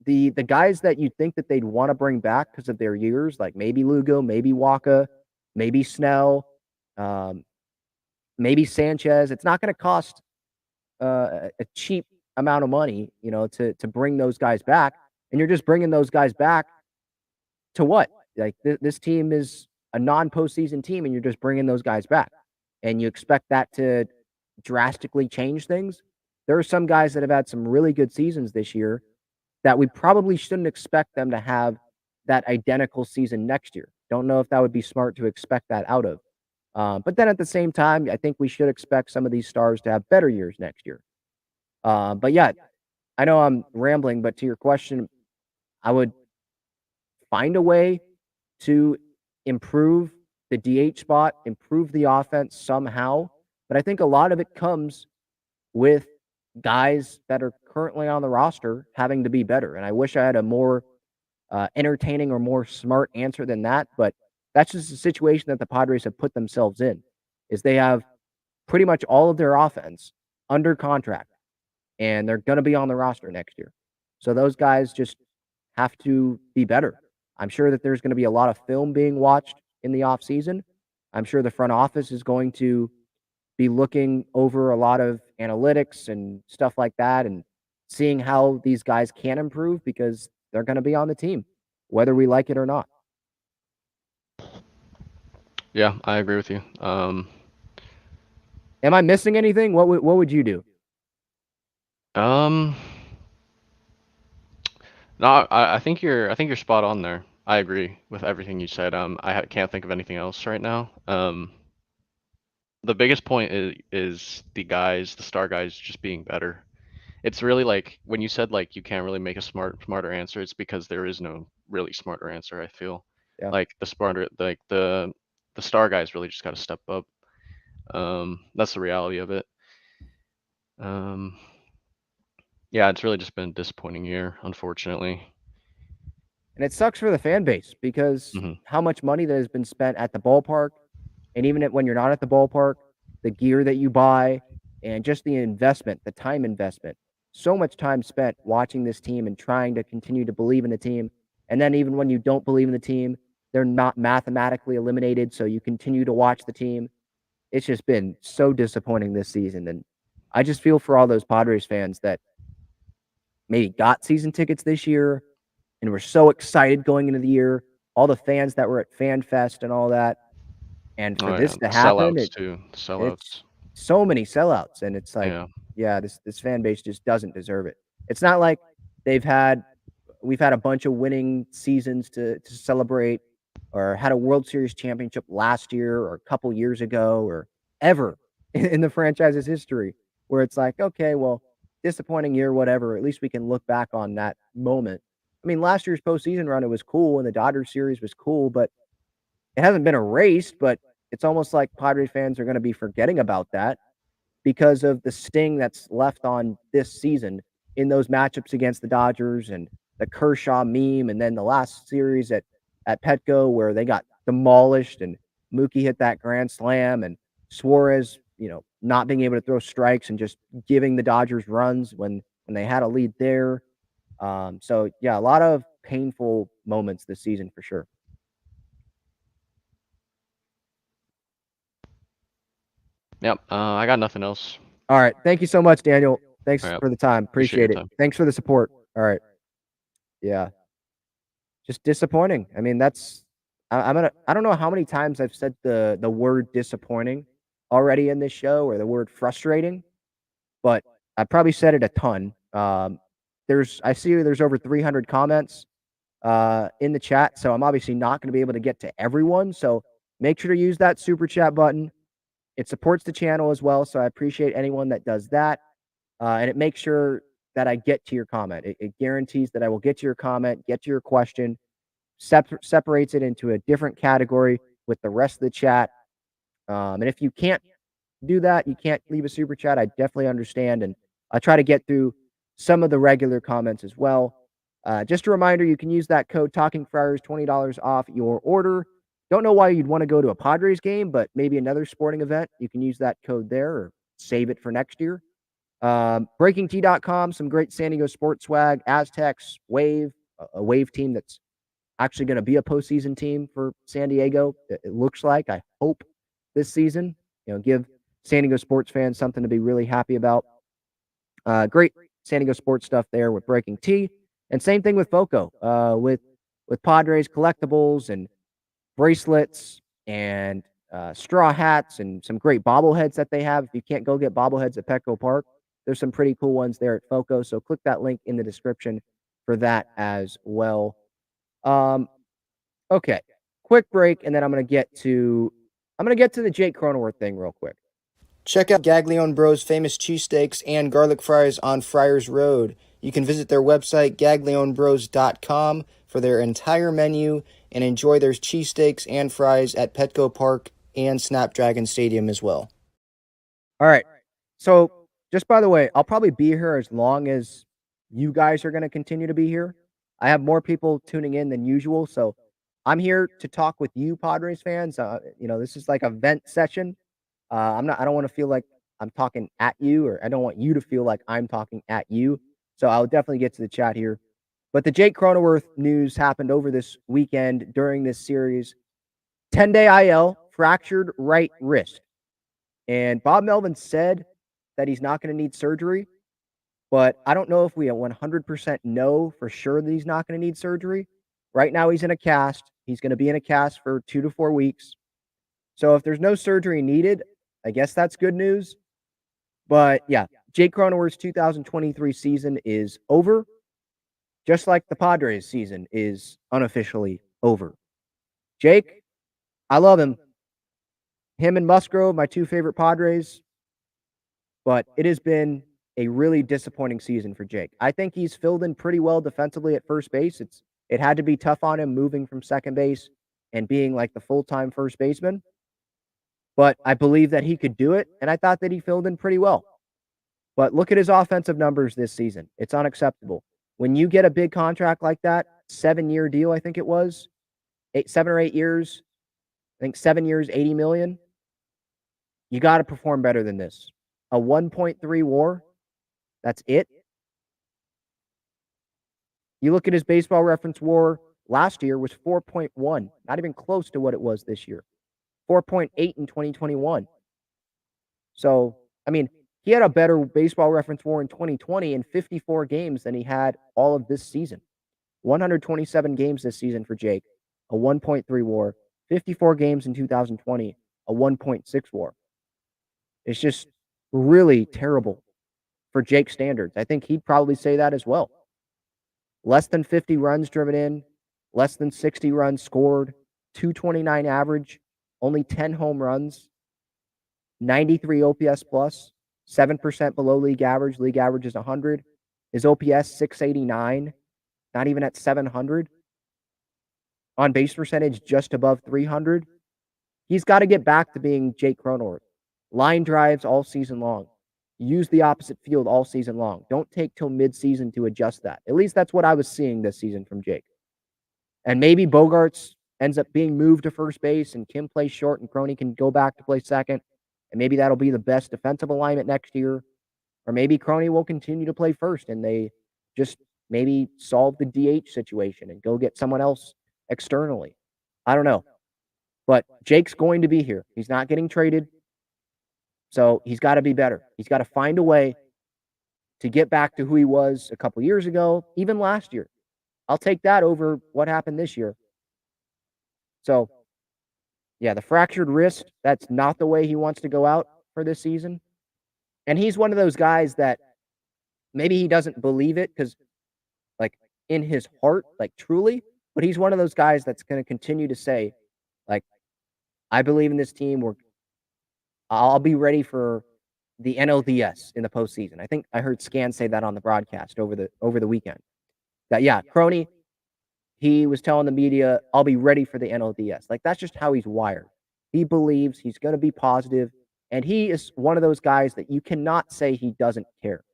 the guys that you think that they'd want to bring back because of their years, like maybe Lugo, maybe Waka, maybe Snell, maybe Sanchez. It's not going to cost a cheap amount of money, to bring those guys back, and you're just bringing those guys back to what? Like this team is a non-postseason team, and you're just bringing those guys back, and you expect that to drastically change things. There are some guys that have had some really good seasons this year that we probably shouldn't expect them to have that identical season next year. Don't know if that would be smart to expect that out of. But then at the same time, I think we should expect some of these stars to have better years next year. But yeah, I know I'm rambling, but to your question, I would find a way to improve the DH spot, improve the offense somehow. But I think a lot of it comes with guys that are currently on the roster having to be better. And I wish I had a more entertaining or more smart answer than that. But that's just the situation that the Padres have put themselves in, is they have pretty much all of their offense under contract, and they're going to be on the roster next year. So those guys just have to be better. I'm sure that there's going to be a lot of film being watched in the offseason. I'm sure the front office is going to be looking over a lot of analytics and stuff like that and seeing how these guys can improve, because they're going to be on the team, whether we like it or not. Yeah, I agree with you. Am I missing anything? What would you do? No, I think you're spot on there. I agree with everything you said. Can't think of anything else right now. The biggest point is the star guys just being better. It's really like when you said like you can't really make a smarter answer, it's because there is no really smarter answer, I feel. Yeah. Like the star guys really just got to step up. That's the reality of it. Yeah, it's really just been a disappointing year, unfortunately. And it sucks for the fan base because how much money that has been spent at the ballpark, and even when you're not at the ballpark, the gear that you buy, and just the investment, the time investment. So much time spent watching this team and trying to continue to believe in the team. And then even when you don't believe in the team, they're not mathematically eliminated, so you continue to watch the team. It's just been so disappointing this season. And I just feel for all those Padres fans that maybe got season tickets this year and were so excited going into the year, all the fans that were at Fan Fest and all that. And for this to happen, sellouts. It's so many sellouts. And it's like, this fan base just doesn't deserve it. It's not like we've had a bunch of winning seasons to celebrate, or had a World Series championship last year or a couple years ago or ever in the franchise's history, where it's like, okay, well, disappointing year, whatever. At least we can look back on that moment. I mean, last year's postseason run, it was cool, and the Dodgers series was cool, but it hasn't been erased. But it's almost like Padres fans are going to be forgetting about that because of the sting that's left on this season in those matchups against the Dodgers and the Kershaw meme, and then the last series at Petco where they got demolished and Mookie hit that grand slam, and Suarez, not being able to throw strikes and just giving the Dodgers runs when they had a lead there. So yeah, a lot of painful moments this season for sure. Yep. I got nothing else. All right. Thank you so much, Daniel. Thanks for the time. Appreciate it. Time. Thanks for the support. All right. Yeah. Just disappointing. I mean, I don't know how many times I've said the word disappointing already in this show, or the word frustrating, but I probably said it a ton. I see there's over 300 comments in the chat, so I'm obviously not going to be able to get to everyone. So make sure to use that super chat button. It supports the channel as well, so I appreciate anyone that does that. And it makes sure that I get to your comment. It guarantees that I will get to your comment, get to your question, separates it into a different category with the rest of the chat. And if you can't do that, you can't leave a super chat, I definitely understand. And I try to get through some of the regular comments as well. Just a reminder, you can use that code Talking Friars, $20 off your order. Don't know why you'd want to go to a Padres game, but maybe another sporting event. You can use that code there or save it for next year. BreakingT.com, some great San Diego sports swag. Aztecs, Wave, a Wave team that's actually going to be a postseason team for San Diego. It looks like, I hope, this season. Give San Diego sports fans something to be really happy about. Great San Diego sports stuff there with Breaking T. And same thing with Foco, with Padres collectibles and bracelets and straw hats and some great bobbleheads that they have. If you can't go get bobbleheads at Petco Park, there's some pretty cool ones there at Foco. So click that link in the description for that as well. Okay, quick break, and then I'm gonna get to the Jake Cronenworth thing real quick. Check out Gaglione Bros' famous cheesesteaks and garlic fries on Friars Road. You can visit their website, gaglionebros.com, for their entire menu and enjoy their cheesesteaks and fries at Petco Park and Snapdragon Stadium as well. All right. So, just by the way, I'll probably be here as long as you guys are going to continue to be here. I have more people tuning in than usual, so I'm here to talk with you, Padres fans. This is like a vent session. I don't want to feel like I'm talking at you, or I don't want you to feel like I'm talking at you. So I'll definitely get to the chat here. But the Jake Cronenworth news happened over this weekend during this series. 10-day IL, fractured right wrist. And Bob Melvin said that he's not going to need surgery, but I don't know if we 100% know for sure that he's not going to need surgery. Right now he's in a cast. He's going to be in a cast for 2 to 4 weeks. So if there's no surgery needed, I guess that's good news. But yeah, Jake Cronenworth's 2023 season is over, just like the Padres season is unofficially over. Jake, I love him. Him and Musgrove, my two favorite Padres. But it has been a really disappointing season for Jake. I think he's filled in pretty well defensively at first base. It had to be tough on him moving from second base and being like the full-time first baseman. But I believe that he could do it, and I thought that he filled in pretty well. But look at his offensive numbers this season. It's unacceptable. When you get a big contract like that, 7-year deal, I think it was, 7 or 8 years, I think 7 years, $80 million, you got to perform better than this. A 1.3 WAR, that's it. You look at his baseball reference WAR last year was 4.1, not even close to what it was this year. 4.8 in 2021. So, I mean, he had a better baseball reference WAR in 2020 in 54 games than he had all of this season. 127 games this season for Jake, a 1.3 WAR. 54 games in 2020, a 1.6 WAR. It's just really terrible for Jake standards. I think he'd probably say that as well. Less than 50 runs driven in, less than 60 runs scored, 229 average, only 10 home runs, 93 OPS plus, 7% below league average. League average is 100. His OPS 689, not even at 700. On base percentage just above 300. He's got to get back to being Jake Cronenworth. Line drives all season long. Use the opposite field all season long. Don't take till midseason to adjust that. At least that's what I was seeing this season from Jake. And maybe Bogaerts ends up being moved to first base and Kim plays short and Crony can go back to play second. And maybe that'll be the best defensive alignment next year. Or maybe Crony will continue to play first and they just maybe solve the DH situation and go get someone else externally. I don't know. But Jake's going to be here. He's not getting traded. So he's got to be better. He's got to find a way to get back to who he was a couple years ago, even last year. I'll take that over what happened this year. So, yeah, the fractured wrist, that's not the way he wants to go out for this season. And he's one of those guys that maybe he doesn't believe it because, like, in his heart, like, truly, but he's one of those guys that's going to continue to say, like, I believe in this team. I'll be ready for the NLDS in the postseason. I think I heard Scan say that on the broadcast over the weekend. That, yeah, Crony, he was telling the media, I'll be ready for the NLDS. Like, that's just how he's wired. He believes he's going to be positive, and he is one of those guys that you cannot say he doesn't care.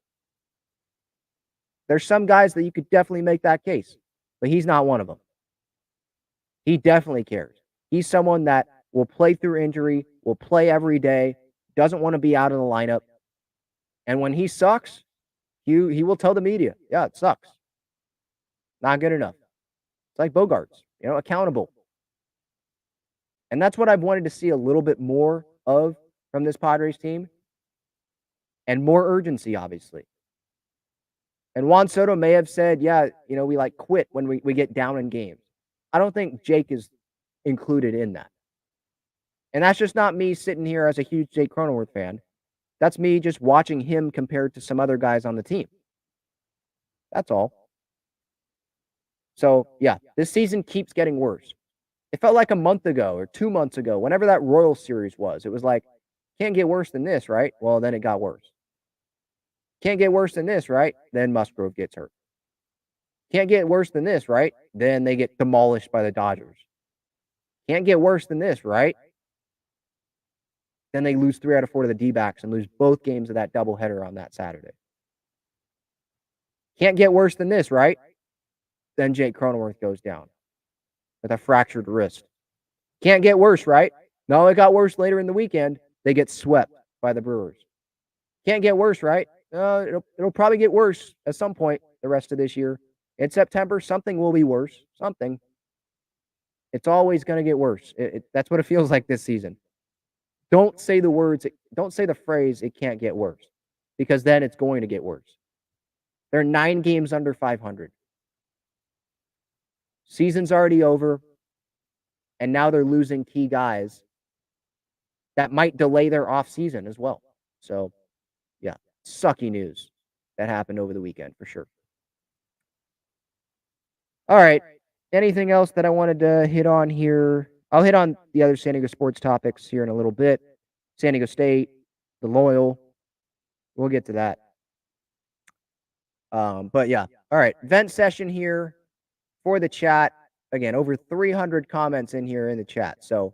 There's some guys that you could definitely make that case, but he's not one of them. He definitely cares. He's someone that will play through injury, will play every day, doesn't want to be out of the lineup. And when he sucks, he will tell the media, yeah, it sucks. Not good enough. It's like Bogaerts, accountable. And that's what I've wanted to see a little bit more of from this Padres team. And more urgency, obviously. And Juan Soto may have said, yeah, we like quit when we get down in games. I don't think Jake is included in that. And that's just not me sitting here as a huge Jake Cronenworth fan. That's me just watching him compared to some other guys on the team. That's all. So, yeah, this season keeps getting worse. It felt like a month ago or 2 months ago, whenever that Royals series was, it was like, can't get worse than this, right? Well, then it got worse. Can't get worse than this, right? Then Musgrove gets hurt. Can't get worse than this, right? Then they get demolished by the Dodgers. Can't get worse than this, right? Then they lose 3 out of 4 to the D-backs and lose both games of that doubleheader on that Saturday. Can't get worse than this, right? Then Jake Cronenworth goes down with a fractured wrist. Can't get worse, right? No, it got worse later in the weekend. They get swept by the Brewers. Can't get worse, right? It'll probably get worse at some point the rest of this year. In September, something will be worse. Something. It's always going to get worse. That's what it feels like this season. Don't say the words. Don't say the phrase, it can't get worse. Because then it's going to get worse. They're 9 games under 500. Season's already over. And now they're losing key guys that might delay their offseason as well. So, yeah, sucky news that happened over the weekend for sure. All right. Anything else that I wanted to hit on here? I'll hit on the other San Diego sports topics here in a little bit. San Diego State, the Loyal. We'll get to that. But yeah. All right. Vent session here for the chat. Again, over 300 comments in here in the chat. So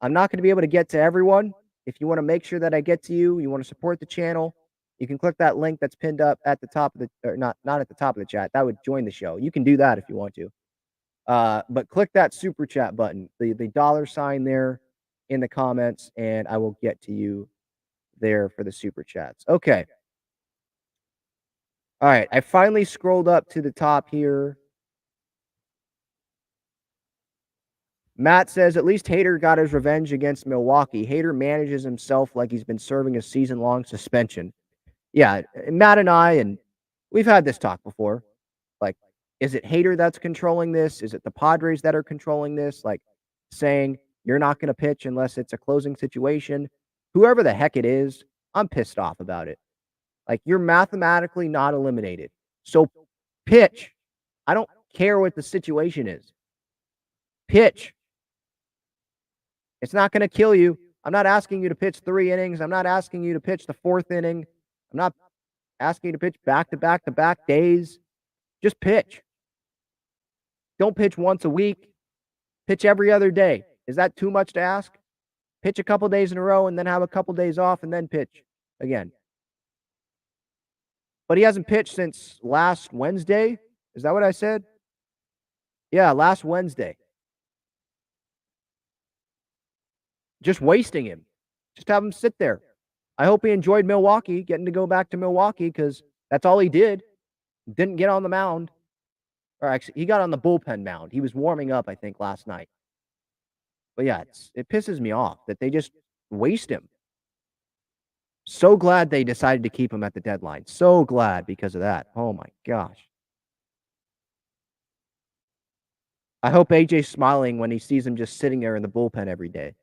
I'm not going to be able to get to everyone. If you want to make sure that I get to you, you want to support the channel, you can click that link that's pinned up at the top of the, or not at the top of the chat. That would join the show. You can do that if you want to. But click that super chat button, the $sign there in the comments, and I will get to you there for the super chats. Okay. All right. I finally scrolled up to the top here. Matt says, at least Hader got his revenge against Milwaukee. Hader manages himself like he's been serving a season-long suspension. Yeah, Matt and we've had this talk before. Like, is it Hader that's controlling this? Is it the Padres that are controlling this? Like, saying, you're not going to pitch unless it's a closing situation. Whoever the heck it is, I'm pissed off about it. Like, you're mathematically not eliminated. So, pitch. I don't care what the situation is. Pitch. It's not going to kill you. I'm not asking you to pitch 3 innings. I'm not asking you to pitch the 4th inning. I'm not asking you to pitch back-to-back-to-back days. Just pitch. Don't pitch once a week. Pitch every other day. Is that too much to ask? Pitch a couple days in a row and then have a couple days off and then pitch again. But he hasn't pitched since last Wednesday. Is that what I said? Yeah, last Wednesday. Just wasting him. Just have him sit there. I hope he enjoyed Milwaukee, getting to go back to Milwaukee, because that's all he did. Didn't get on the mound. Or actually, he got on the bullpen mound. He was warming up, I think, last night. But yeah, it pisses me off that they just waste him. So glad they decided to keep him at the deadline. So glad because of that. Oh my gosh. I hope AJ's smiling when he sees him just sitting there in the bullpen every day.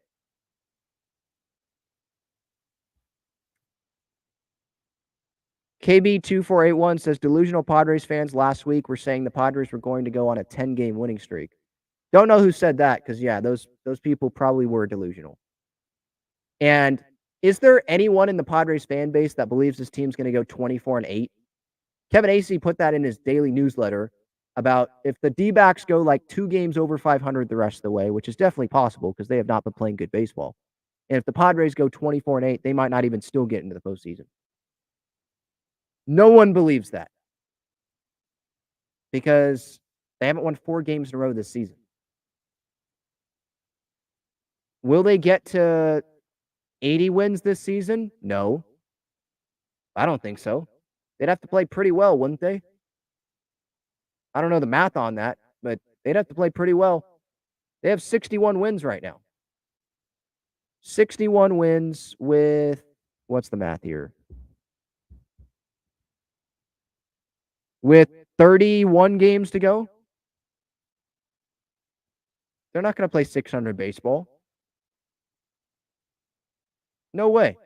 KB2481 says, delusional Padres fans last week were saying the Padres were going to go on a 10-game winning streak. Don't know who said that because, yeah, those people probably were delusional. And is there anyone in the Padres fan base that believes this team's going to go 24-8? Kevin Acee put that in his daily newsletter. about if the D-backs go like 2 games over 500 the rest of the way, which is definitely possible because they have not been playing good baseball. And if the Padres go 24-8, they might not even still get into the postseason. No one believes that because they haven't won 4 games in a row this season. Will they get to 80 wins this season? No. I don't think so. They'd have to play pretty well, wouldn't they? I don't know the math on that, but they'd have to play pretty well. They have 61 wins right now. 61 wins with, what's the math here? With 31 games to go. They're not going to play 600 baseball. No way.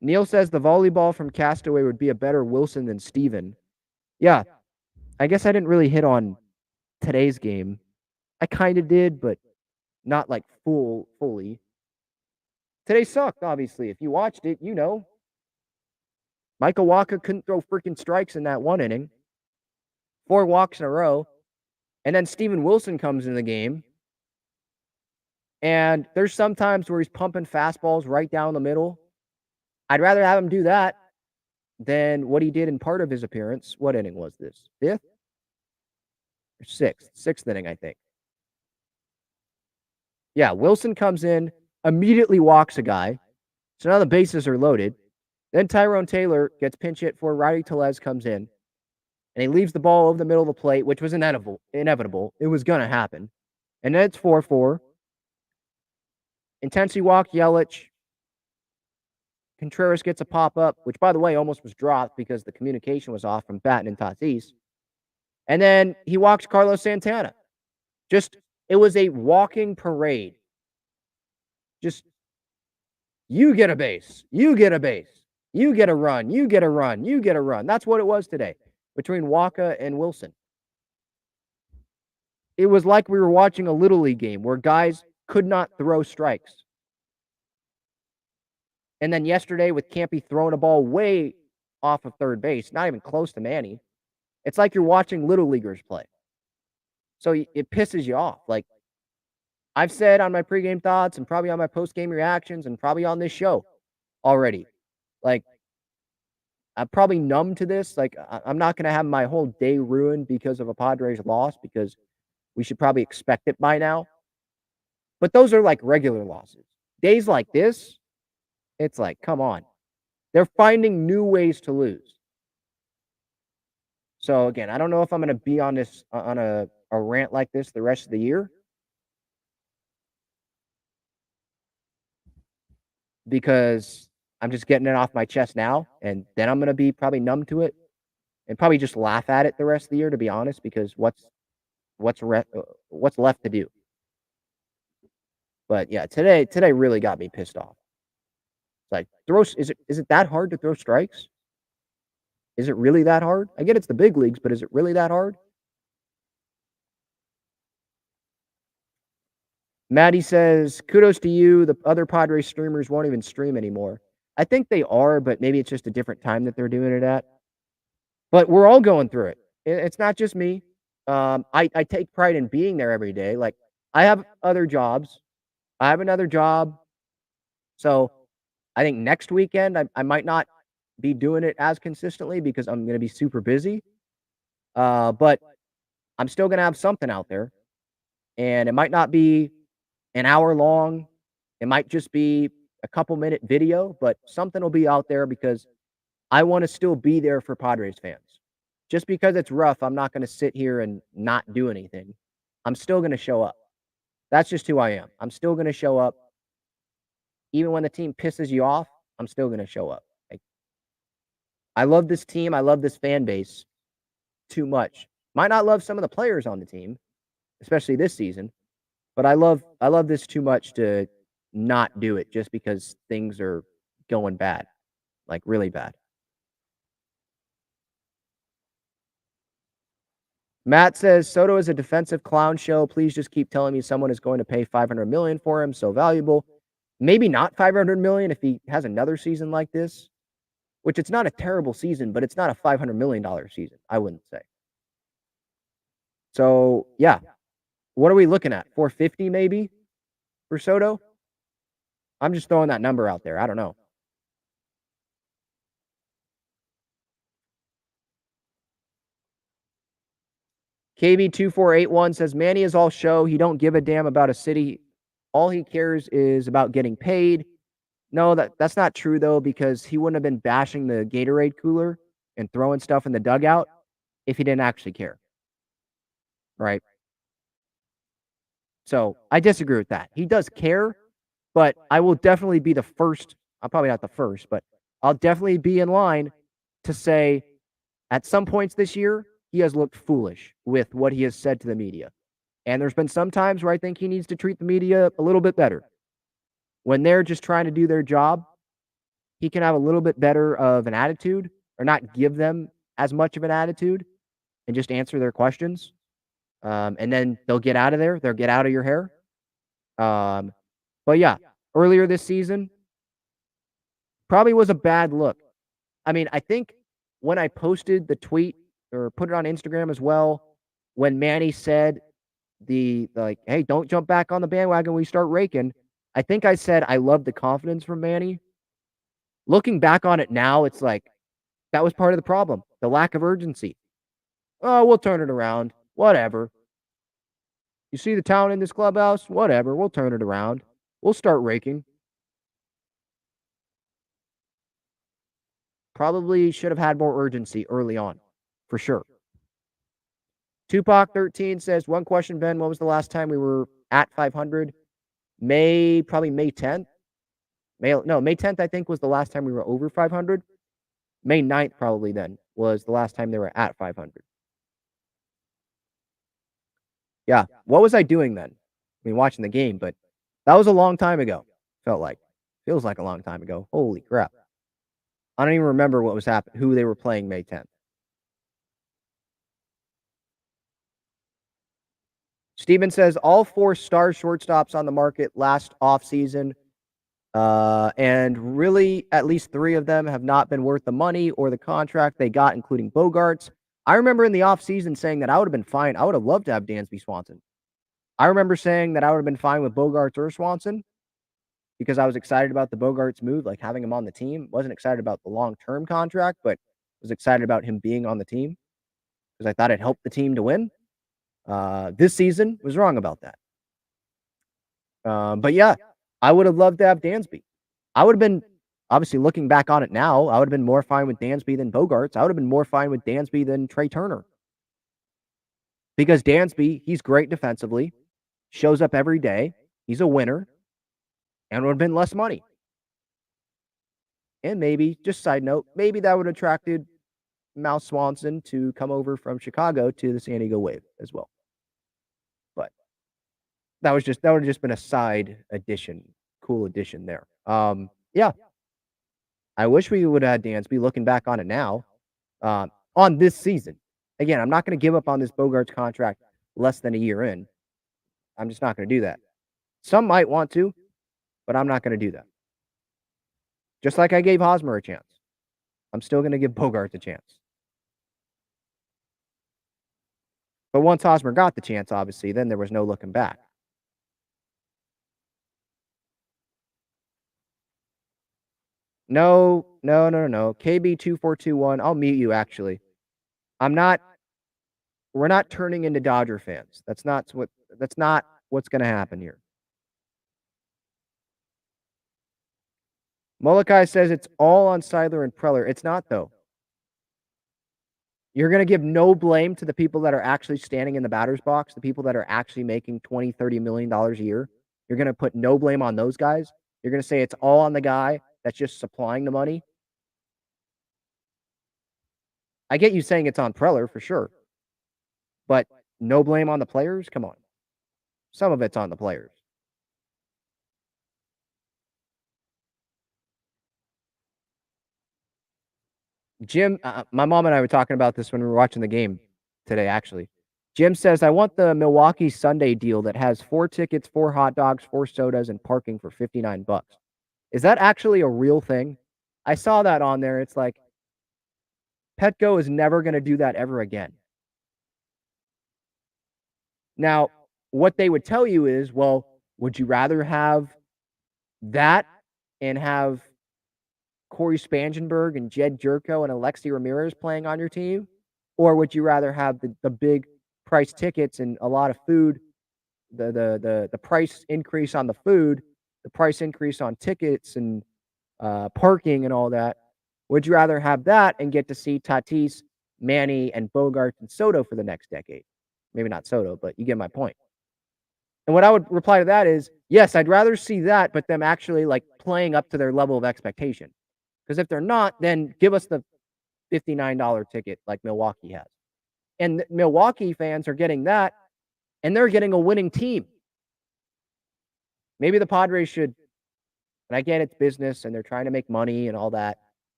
Neil says the volleyball from Castaway would be a better Wilson than Steven. Yeah, I guess I didn't really hit on today's game. I kind of did, but not like fully. Today sucked, obviously. If you watched it, you know. Michael Wacha couldn't throw freaking strikes in that 1 inning. 4 walks in a row. And then Steven Wilson comes in the game. And there's some times where he's pumping fastballs right down the middle. I'd rather have him do that than what he did in part of his appearance. What inning was this? 5th? Or 6th? 6th inning, I think. Yeah, Wilson comes in, immediately walks a guy. So now the bases are loaded. Then Tyrone Taylor gets pinch hit for Rowdy Tellez comes in. And he leaves the ball over the middle of the plate, which was inevitable. It was going to happen. And then it's 4-4. Intensity walk, Yelich. Contreras gets a pop-up, which, by the way, almost was dropped because the communication was off from Fadden and Tatis. And then he walks Carlos Santana. It was a walking parade. Just, you get a base. You get a base. You get a run. You get a run. You get a run. That's what it was today between Wacha and Wilson. It was like we were watching a Little League game where guys could not throw strikes. And then yesterday with Campy throwing a ball way off of third base, not even close to Manny, it's like you're watching Little Leaguers play. So it pisses you off. Like I've said on my pregame thoughts and probably on my postgame reactions and probably on this show already, like I'm probably numb to this. Like I'm not going to have my whole day ruined because of a Padres loss because we should probably expect it by now. But those are like regular losses. Days like this, it's like, come on. They're finding new ways to lose. So again, I don't know if I'm going to be on this on a rant like this the rest of the year. Because I'm just getting it off my chest now, and then I'm going to be probably numb to it and probably just laugh at it the rest of the year, to be honest, because what's left to do. But yeah, today really got me pissed off. Like is it that hard to throw strikes? Is it really that hard? I get it's the big leagues, but is it really that hard? Maddie says, kudos to you. The other Padres streamers won't even stream anymore. I think they are, but maybe it's just a different time that they're doing it at. But we're all going through it. It's not just me. I take pride in being there every day. Like I have other jobs. I have another job. So I think next weekend I might not be doing it as consistently because I'm going to be super busy. But I'm still going to have something out there. And it might not be an hour long. It might just be a couple-minute video, but something will be out there because I want to still be there for Padres fans. Just because it's rough, I'm not going to sit here and not do anything. I'm still going to show up. That's just who I am. I'm still going to show up. Even when the team pisses you off, I'm still going to show up. Like, I love this team. I love this fan base too much. Might not love some of the players on the team, especially this season, but I love this too much to not do it just because things are going bad, like really bad. Matt says, Soto is a defensive clown show. Please just keep telling me someone is going to pay $500 million for him. So valuable. Maybe not $500 million if he has another season like this. which it's not a terrible season, but it's not a $500 million season, I wouldn't say. So, yeah. What are we looking at? 450 maybe for Soto? I'm just throwing that number out there. I don't know. KB2481 says, Manny is all show. He don't give a damn about a city. All he cares is about getting paid. No, that's not true, though, because he wouldn't have been bashing the Gatorade cooler and throwing stuff in the dugout if he didn't actually care. Right? So I disagree with that. He does care, but I will definitely be the first. I'm probably not the first, but I'll definitely be in line to say at some points this year, he has looked foolish with what he has said to the media. And there's been some times where I think he needs to treat the media a little bit better. When they're just trying to do their job, he can have a little bit better of an attitude or not give them as much of an attitude and just answer their questions. And then they'll get out of there. They'll get out of your hair. But yeah, earlier this season, probably was a bad look. I mean, I think when I posted the tweet or put it on Instagram as well, when Manny said hey, don't jump back on the bandwagon when we start raking, I think I said I love the confidence from Manny. Looking back on it now, it's like that was part of the problem, the lack of urgency. Oh, we'll turn it around. Whatever. You see the talent in this clubhouse? Whatever. We'll turn it around. We'll start raking. Probably should have had more urgency early on, for sure. Tupac13 says, one question, Ben. When was the last time we were at 500? Probably May 10th. May 10th, I think, was the last time we were over 500. May 9th, probably then, was the last time they were at 500. Yeah. What was I doing then? I mean, watching the game, but that was a long time ago. Felt like. Feels like a long time ago. Holy crap. I don't even remember what was happening, who they were playing May 10th. Steven says, all 4 star shortstops on the market last offseason, and really at least 3 of them have not been worth the money or the contract they got, including Bogaerts. I remember in the offseason saying that I would have been fine. I would have loved to have Dansby Swanson. I remember saying that I would have been fine with Bogaerts or Swanson because I was excited about the Bogaerts move, like having him on the team. Wasn't excited about the long-term contract, but was excited about him being on the team because I thought it helped the team to win. This season was wrong about that. But yeah, I would have loved to have Dansby. I would have been, obviously looking back on it now, I would have been more fine with Dansby than Bogaerts. I would have been more fine with Dansby than Trey Turner. Because Dansby, he's great defensively, shows up every day, he's a winner, and would have been less money. And maybe, just side note, maybe that would have attracted Mal Swanson to come over from Chicago to the San Diego Wave as well. But that would have just been a side addition, cool addition there. Yeah. I wish we would have had Dansby looking back on it now, on this season. Again, I'm not going to give up on this Bogaerts contract less than a year in. I'm just not going to do that. Some might want to, but I'm not going to do that. Just like I gave Hosmer a chance. I'm still going to give Bogaerts a chance. But once Hosmer got the chance, obviously, then there was no looking back. No. KB2421, I'll mute you, actually. We're not turning into Dodger fans. That's not what's going to happen here. Molokai says it's all on Seidler and Preller. It's not, though. You're going to give no blame to the people that are actually standing in the batter's box, the people that are actually making $20, $30 million a year. You're going to put no blame on those guys. You're going to say it's all on the guy that's just supplying the money. I get you saying it's on Preller for sure. But no blame on the players? Come on. Some of it's on the players. Jim, my mom and I were talking about this when we were watching the game today, actually. Jim says, I want the Milwaukee Sunday deal that has 4 tickets, 4 hot dogs, 4 sodas, and parking for $59. Is that actually a real thing? I saw that on there. It's like Petco is never going to do that ever again. Now, what they would tell you is, well, would you rather have that and have Corey Spangenberg and Jed Jerko and Alexi Ramirez playing on your team? Or would you rather have the big price tickets and a lot of food, the price increase on the food, the price increase on tickets and parking and all that? Would you rather have that and get to see Tatis, Manny, and Bogaerts and Soto for the next decade? Maybe not Soto, but you get my point. And what I would reply to that is, yes, I'd rather see that, but them actually like playing up to their level of expectation. Because if they're not, then give us the $59 ticket like Milwaukee has. And Milwaukee fans are getting that, and they're getting a winning team. Maybe the Padres should, and I get it's business and they're trying to make money and all that,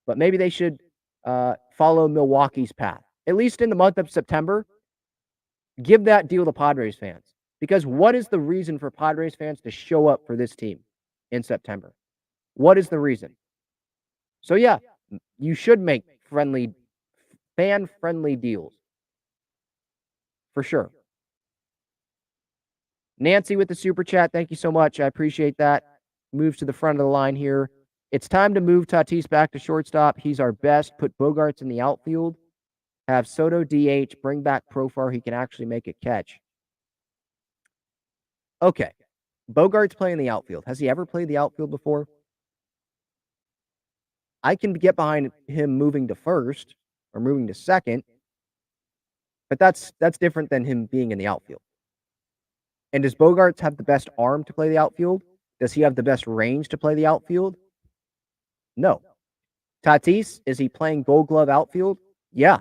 but maybe they should follow Milwaukee's path. At least in the month of September, give that deal to Padres fans. Because what is the reason for Padres fans to show up for this team in September? What is the reason? So, yeah, you should make fan-friendly deals. For sure. Nancy with the super chat. Thank you so much. I appreciate that. Moves to the front of the line here. It's time to move Tatis back to shortstop. He's our best. Put Bogaerts in the outfield. Have Soto DH. Bring back Profar. He can actually make a catch. Okay. Bogaerts playing the outfield. Has he ever played the outfield before? I can get behind him moving to first or moving to second, but that's different than him being in the outfield. And does Bogaerts have the best arm to play the outfield? Does he have the best range to play the outfield? No. Tatis, is he playing Gold Glove outfield? Yeah.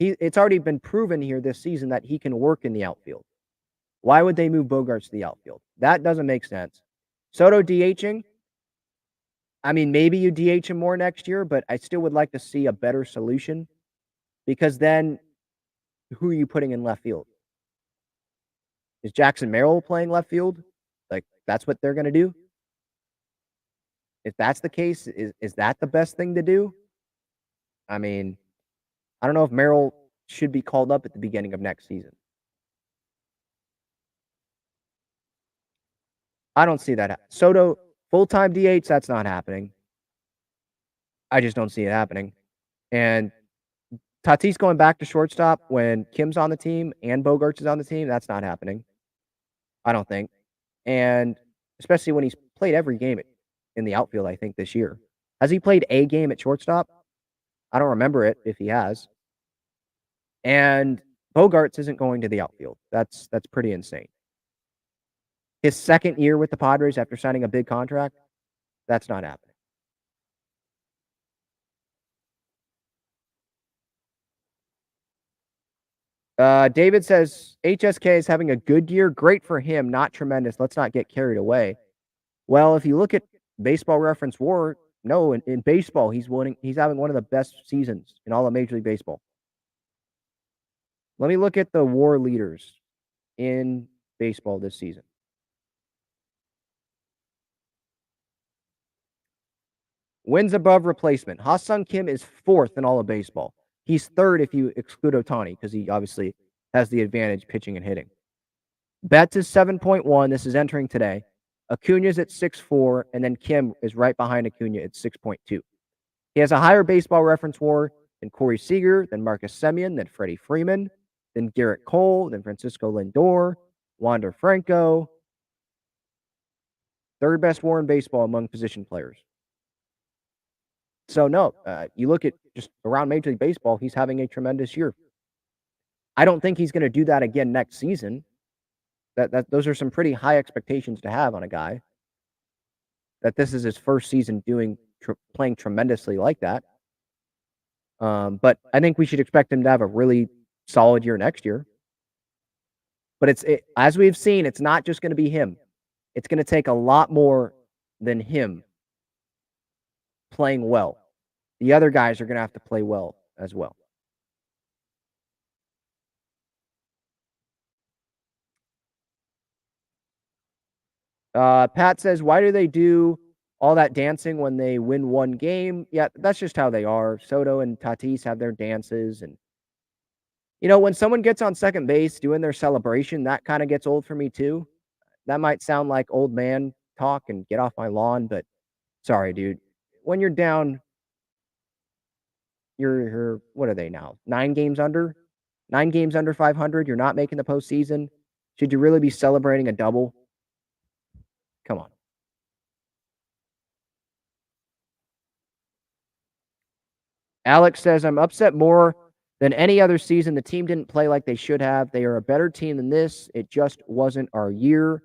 It's already been proven here this season that he can work in the outfield. Why would they move Bogaerts to the outfield? That doesn't make sense. Soto DHing? I mean, maybe you DH him more next year, but I still would like to see a better solution because then who are you putting in left field? Is Jackson Merrill playing left field? Like, that's what they're going to do? If that's the case, is that the best thing to do? I mean, I don't know if Merrill should be called up at the beginning of next season. I don't see that. Soto, full-time DH, that's not happening. I just don't see it happening. And Tatis going back to shortstop when Kim's on the team and Bogaerts is on the team, that's not happening. I don't think. And especially when he's played every game in the outfield, I think, this year. Has he played a game at shortstop? I don't remember it if he has. And Bogaerts isn't going to the outfield. That's pretty insane. His second year with the Padres after signing a big contract, that's not happening. David says, HSK is having a good year. Great for him, not tremendous. Let's not get carried away. Well, if you look at Baseball Reference WAR, no, in baseball, he's having one of the best seasons in all of Major League Baseball. Let me look at the WAR leaders in baseball this season. Wins above replacement. Ha-Seong Kim is 4th in all of baseball. He's 3rd if you exclude Ohtani because he obviously has the advantage pitching and hitting. Betts is 7.1. This is entering today. Acuna's at 6.4, and then Kim is right behind Acuna at 6.2. He has a higher Baseball Reference WAR than Corey Seager, than Marcus Semien, than Freddie Freeman, than Garrett Cole, than Francisco Lindor, Wander Franco. 3rd best WAR in baseball among position players. So, no, you look at just around Major League Baseball, he's having a tremendous year. I don't think he's going to do that again next season. Those are some pretty high expectations to have on a guy. That this is his first season playing tremendously like that. But I think we should expect him to have a really solid year next year. But as we've seen, it's not just going to be him. It's going to take a lot more than him playing well. The other guys are going to have to play well as well. Pat says, why do they do all that dancing when they win one game. Yeah, that's just how they are. Soto and Tatis have their dances. And, when someone gets on second base doing their celebration, that kind of gets old for me too. That might sound like old man talk and get off my lawn, but sorry, dude. When you're down, you're what are they now? 9 games under? 9 games under 500. You're not making the postseason. Should you really be celebrating a double? Come on. Alex says, I'm upset more than any other season. The team didn't play like they should have. They are a better team than this. It just wasn't our year.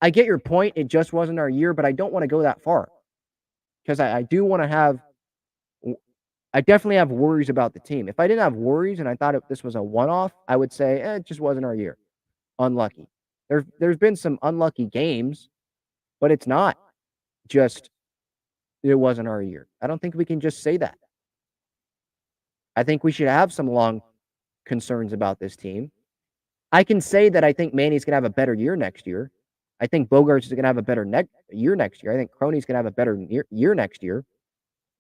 I get your point. It just wasn't our year, but I don't want to go that far because I do want to have I definitely have worries about the team. If I didn't have worries and I thought this was a one-off, I would say, it just wasn't our year. Unlucky. There's been some unlucky games, but it's not just it wasn't our year. I don't think we can just say that. I think we should have some long concerns about this team. I can say that I think Manny's going to have a better year next year. I think Bogaerts is going to have a better year next year. I think Croney's going to have a better year next year.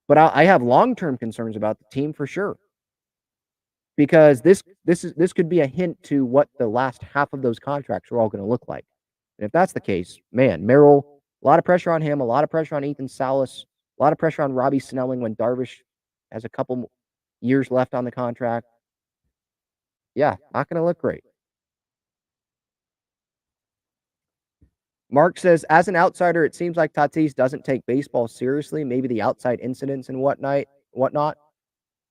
But I have long-term concerns about the team for sure. Because this could be a hint to what the last half of those contracts are all going to look like. And if that's the case, man, Merrill, a lot of pressure on him, a lot of pressure on Ethan Salas, a lot of pressure on Robbie Snelling when Darvish has a couple years left on the contract. Yeah, not going to look great. Mark says, as an outsider, it seems like Tatis doesn't take baseball seriously. Maybe the outside incidents and whatnot.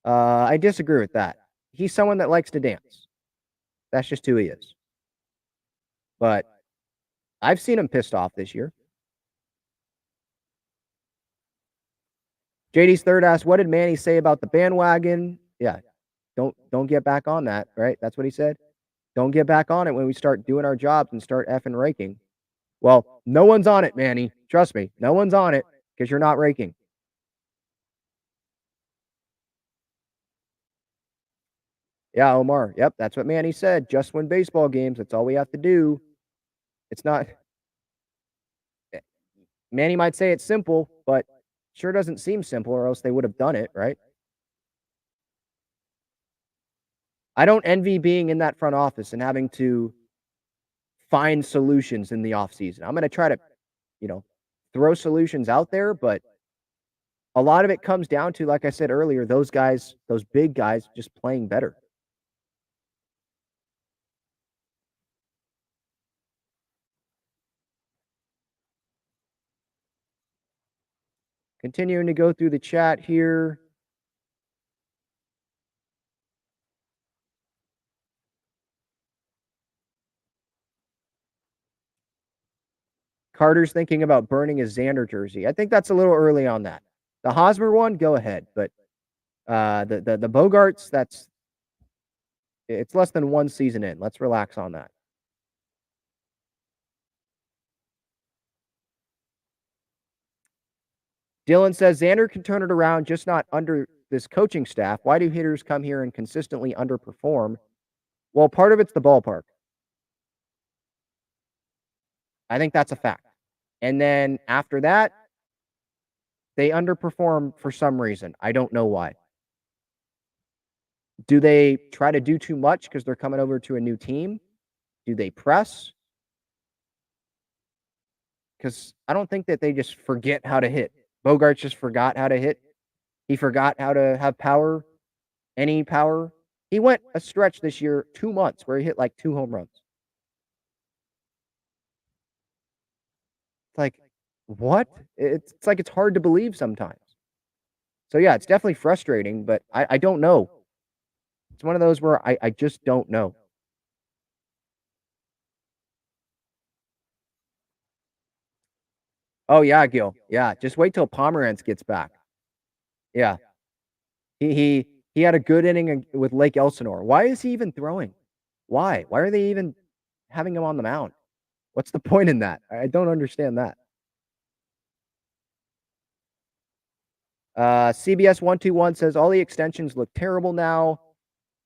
I disagree with that. He's someone that likes to dance. That's just who he is. But I've seen him pissed off this year. JD's third asked, what did Manny say about the bandwagon? Yeah, don't get back on that, right? That's what he said. Don't get back on it when we start doing our jobs and start effing raking. Well, no one's on it, Manny. Trust me, no one's on it because you're not raking. Yeah, Omar. Yep, that's what Manny said. Just win baseball games. That's all we have to do. It's not. Manny might say it's simple, but sure doesn't seem simple, or else they would have done it, right? I don't envy being in that front office and having to find solutions in the offseason. I'm going to try to, throw solutions out there, but a lot of it comes down to, like I said earlier, those guys, those big guys just playing better. Continuing to go through the chat here. Carter's thinking about burning his Xander jersey. I think that's a little early on that. The Hosmer one, go ahead. But the Bogaerts, it's less than one season in. Let's relax on that. Dylan says Xander can turn it around, just not under this coaching staff. Why do hitters come here and consistently underperform? Well, part of it's the ballpark. I think that's a fact. And then after that, they underperform for some reason. I don't know why. Do they try to do too much because they're coming over to a new team? Do they press? Because I don't think that they just forget how to hit. Bogaerts just forgot how to hit. He forgot how to have power, any power. He went a stretch this year, 2 months, where he hit like 2 home runs. It's like, what? It's like it's hard to believe sometimes. So, yeah, it's definitely frustrating, but I don't know. It's one of those where I just don't know. Oh, yeah, Gil. Yeah, just wait till Pomerantz gets back. Yeah. He had a good inning with Lake Elsinore. Why is he even throwing? Why? Why are they even having him on the mound? What's the point in that? I don't understand that. CBS 121 says all the extensions look terrible now.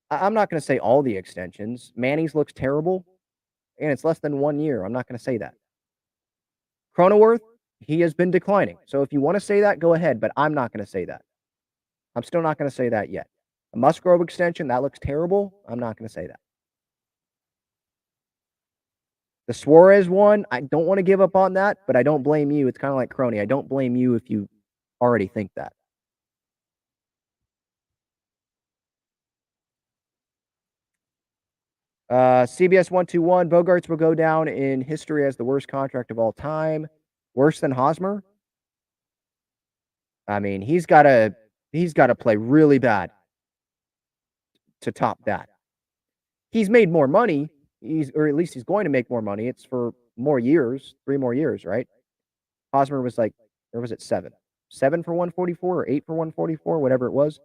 I'm not going to say all the extensions. Manny's looks terrible, and it's less than 1 year. I'm not going to say that. Cronenworth, he has been declining. So if you want to say that, go ahead, but I'm not going to say that. I'm still not going to say that yet. A Musgrove extension, that looks terrible. I'm not going to say that. The Suarez one, I don't want to give up on that, but I don't blame you. It's kind of like Crony. I don't blame you if you already think that. CBS 121, Bogaerts will go down in history as the worst contract of all time. Worse than Hosmer? I mean, he's got to play really bad to top that. He's made more money, or at least he's going to make more money. It's for more years, 3 more years, right? Hosmer was like, or was it 7? 7 for 144 or 8 for 144, whatever it was.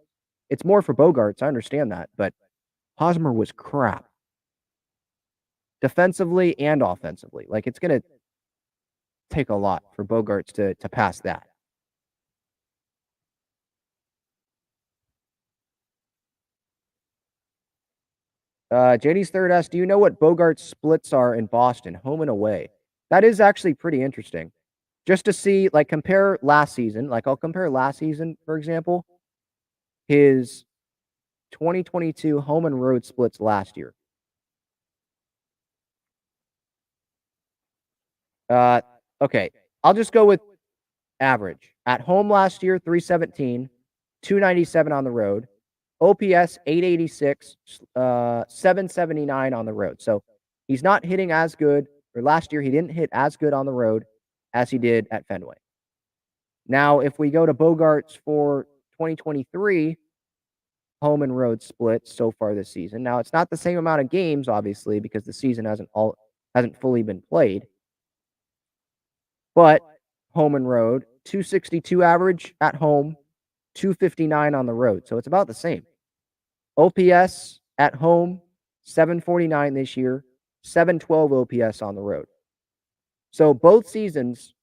It's more for Bogaerts, I understand that, but Hosmer was crap. Defensively and offensively. Like, it's going to take a lot for Bogaerts to pass that. JD's third asks, do you know what Bogaerts splits are in Boston, home and away? That is actually pretty interesting. Just to see, like, compare last season. Like, I'll compare last season, for example, his 2022 home and road splits last year. Okay, I'll just go with average. At home last year, 317, 297 on the road. OPS 886, 779 on the road. So he's not hitting as good, or last year he didn't hit as good on the road as he did at Fenway. Now, if we go to Bogaerts for 2023, home and road splits so far this season. Now, it's not the same amount of games, obviously, because the season hasn't fully been played. But home and road, 262 average at home, 259 on the road. So it's about the same. OPS at home, 749 this year, 712 OPS on the road. So both seasons,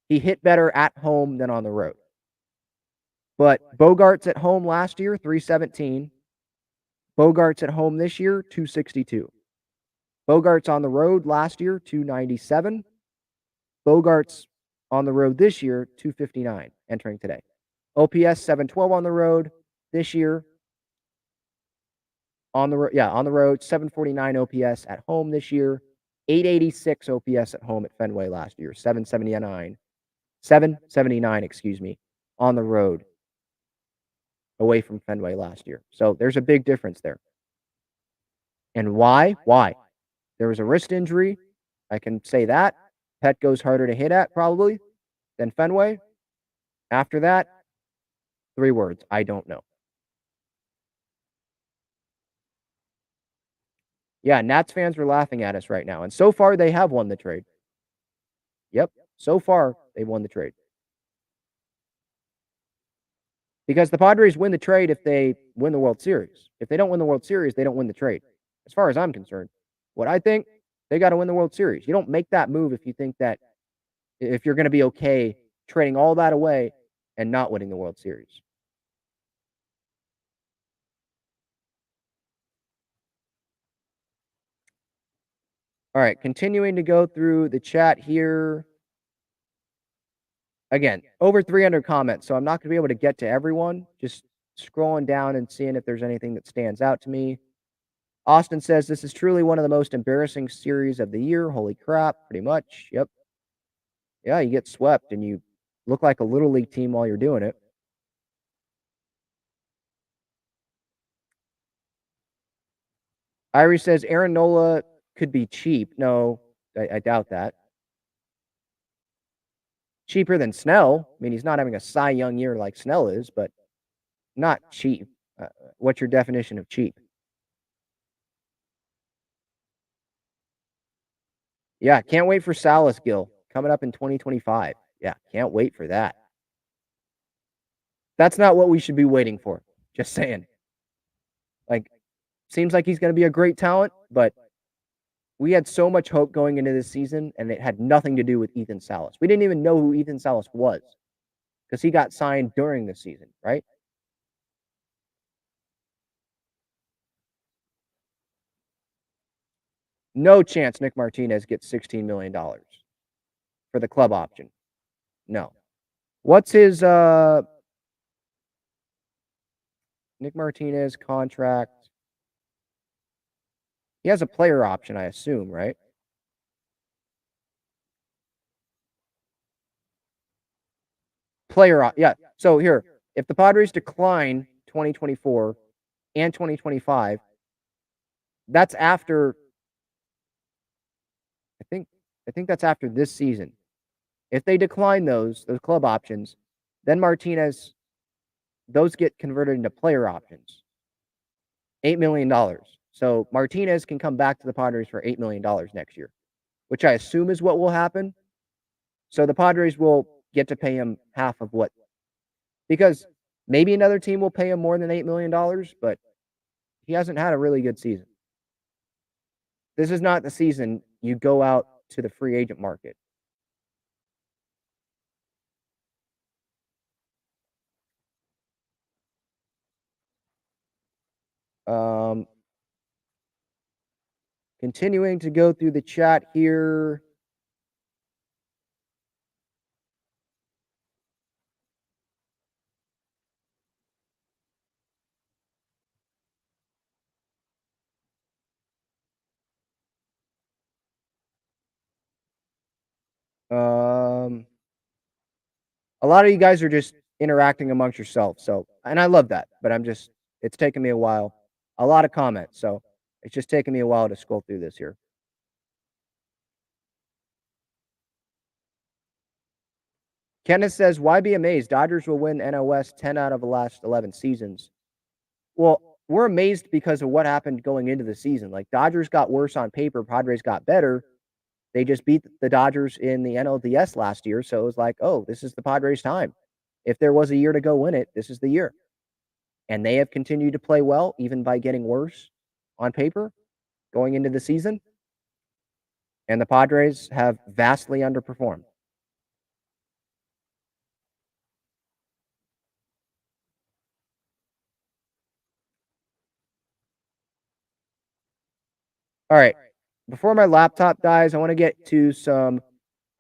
he hit better at home than on the road. But Bogaerts at home last year, 317. Bogaerts at home this year, 262. Bogaerts on the road last year, 297. Bogaerts on the road this year, 259, entering today. OPS 712 on the road this year. On the road, 749 OPS at home this year, 886 OPS at home at Fenway last year, 779, on the road away from Fenway last year. So there's a big difference there. And why? Why? There was a wrist injury. I can say that. Pet goes harder to hit at probably than Fenway. After that, 3 words. I don't know. Yeah, Nats fans are laughing at us right now. And so far, they have won the trade. Yep. So far, they won the trade. Because the Padres win the trade if they win the World Series. If they don't win the World Series, they don't win the trade. As far as I'm concerned. What I think, they got to win the World Series. You don't make that move if you think that, if you're going to be okay trading all that away and not winning the World Series. All right, continuing to go through the chat here. Again, over 300 comments, so I'm not going to be able to get to everyone. Just scrolling down and seeing if there's anything that stands out to me. Austin says, this is truly one of the most embarrassing series of the year. Holy crap, pretty much. Yep. Yeah, you get swept and you look like a Little League team while you're doing it. Irie says, Aaron Nola could be cheap. No, I doubt that. Cheaper than Snell. I mean, he's not having a Cy Young year like Snell is, but not cheap. What's your definition of cheap? Yeah, can't wait for Salas, Gil. Coming up in 2025. Yeah, can't wait for that. That's not what we should be waiting for. Just saying. Like, seems like he's going to be a great talent, but we had so much hope going into this season, and it had nothing to do with Ethan Salas. We didn't even know who Ethan Salas was because he got signed during the season, right? No chance Nick Martinez gets $16 million for the club option. No. What's his Nick Martinez contract? He has a player option, I assume, right? Yeah. So here, if the Padres decline 2024 and 2025, that's after I think that's after this season. If they decline those club options, then Martinez, those get converted into player options. $8 million. So Martinez can come back to the Padres for $8 million next year, which I assume is what will happen. So the Padres will get to pay him half of what, because maybe another team will pay him more than $8 million, but he hasn't had a really good season. This is not the season you go out to the free agent market. Continuing to go through the chat here. A lot of you guys are just interacting amongst yourselves. So, and I love that, but it's taken me a while. A lot of comments. So it's just taking me a while to scroll through this here. Kenneth says, why be amazed? Dodgers will win NOS 10 out of the last 11 seasons. Well, we're amazed because of what happened going into the season. Like, Dodgers got worse on paper, Padres got better. They just beat the Dodgers in the NLDS last year. So it was like, oh, this is the Padres' time. If there was a year to go win it, this is the year. And they have continued to play well, even by getting worse on paper going into the season. And the Padres have vastly underperformed. All right. Before my laptop dies, I want to get to some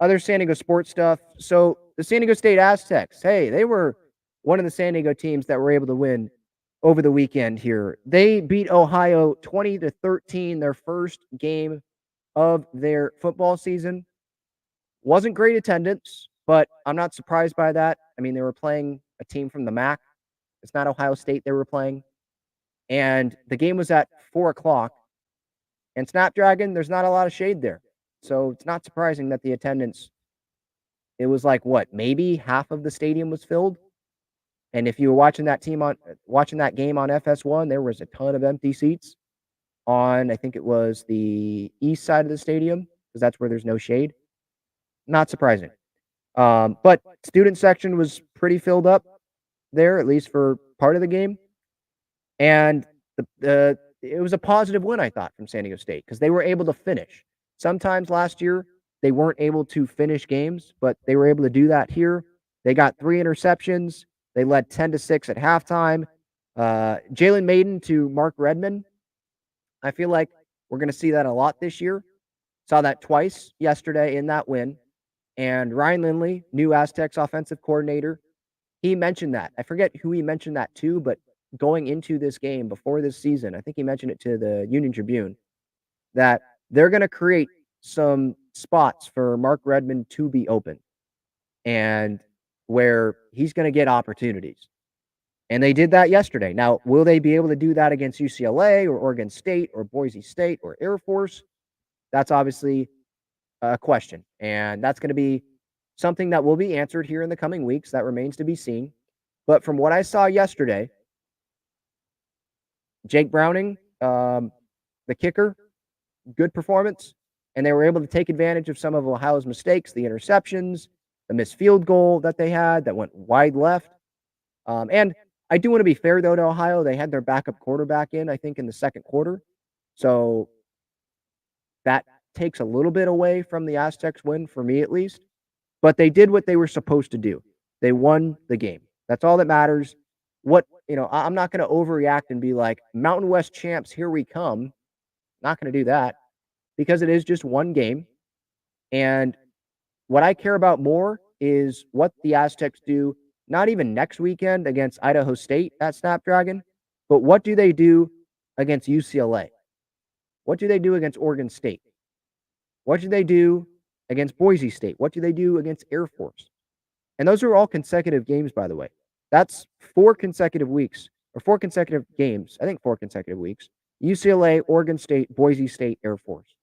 other San Diego sports stuff. So the San Diego State Aztecs, hey, they were one of the San Diego teams that were able to win over the weekend here. They beat Ohio 20-13, their first game of their football season. Wasn't great attendance, but I'm not surprised by that. I mean, they were playing a team from the MAC. It's not Ohio State they were playing. And the game was at 4 o'clock. And Snapdragon, there's not a lot of shade there. So it's not surprising that the attendance, it was like, what, maybe half of the stadium was filled? And if you were watching that game on FS1, there was a ton of empty seats on, I think it was the east side of the stadium, because that's where there's no shade. Not surprising. But student section was pretty filled up there, at least for part of the game. And it was a positive win, I thought, from San Diego State, because they were able to finish. Sometimes last year, they weren't able to finish games, but they were able to do that here. They got 3 interceptions. They led 10-6 at halftime. Jalen Maiden to Mark Redmond. I feel like we're going to see that a lot this year. Saw that twice yesterday in that win. And Ryan Lindley, new Aztecs offensive coordinator, he mentioned that. I forget who he mentioned that to, but going into this game before this season, I think he mentioned it to the Union Tribune, that they're going to create some spots for Mark Redmond to be open and where he's going to get opportunities. And they did that yesterday. Now, will they be able to do that against UCLA or Oregon State or Boise State or Air Force? That's obviously a question. And that's going to be something that will be answered here in the coming weeks. That remains to be seen. But from what I saw yesterday, Jake Browning, the kicker, good performance. And they were able to take advantage of some of Ohio's mistakes, the interceptions, the missed field goal that they had that went wide left. And I do want to be fair, though, to Ohio. They had their backup quarterback in, I think, in the second quarter. So that takes a little bit away from the Aztecs win, for me at least. But they did what they were supposed to do. They won the game. That's all that matters. I'm not going to overreact and be like, Mountain West champs, here we come. Not going to do that, because it is just one game. And what I care about more is what the Aztecs do, not even next weekend against Idaho State at Snapdragon, but what do they do against UCLA? What do they do against Oregon State? What do they do against Boise State? What do they do against Air Force? And those are all consecutive games, by the way. That's 4 consecutive weeks or 4 consecutive games. I think 4 consecutive weeks. UCLA, Oregon State, Boise State, Air Force.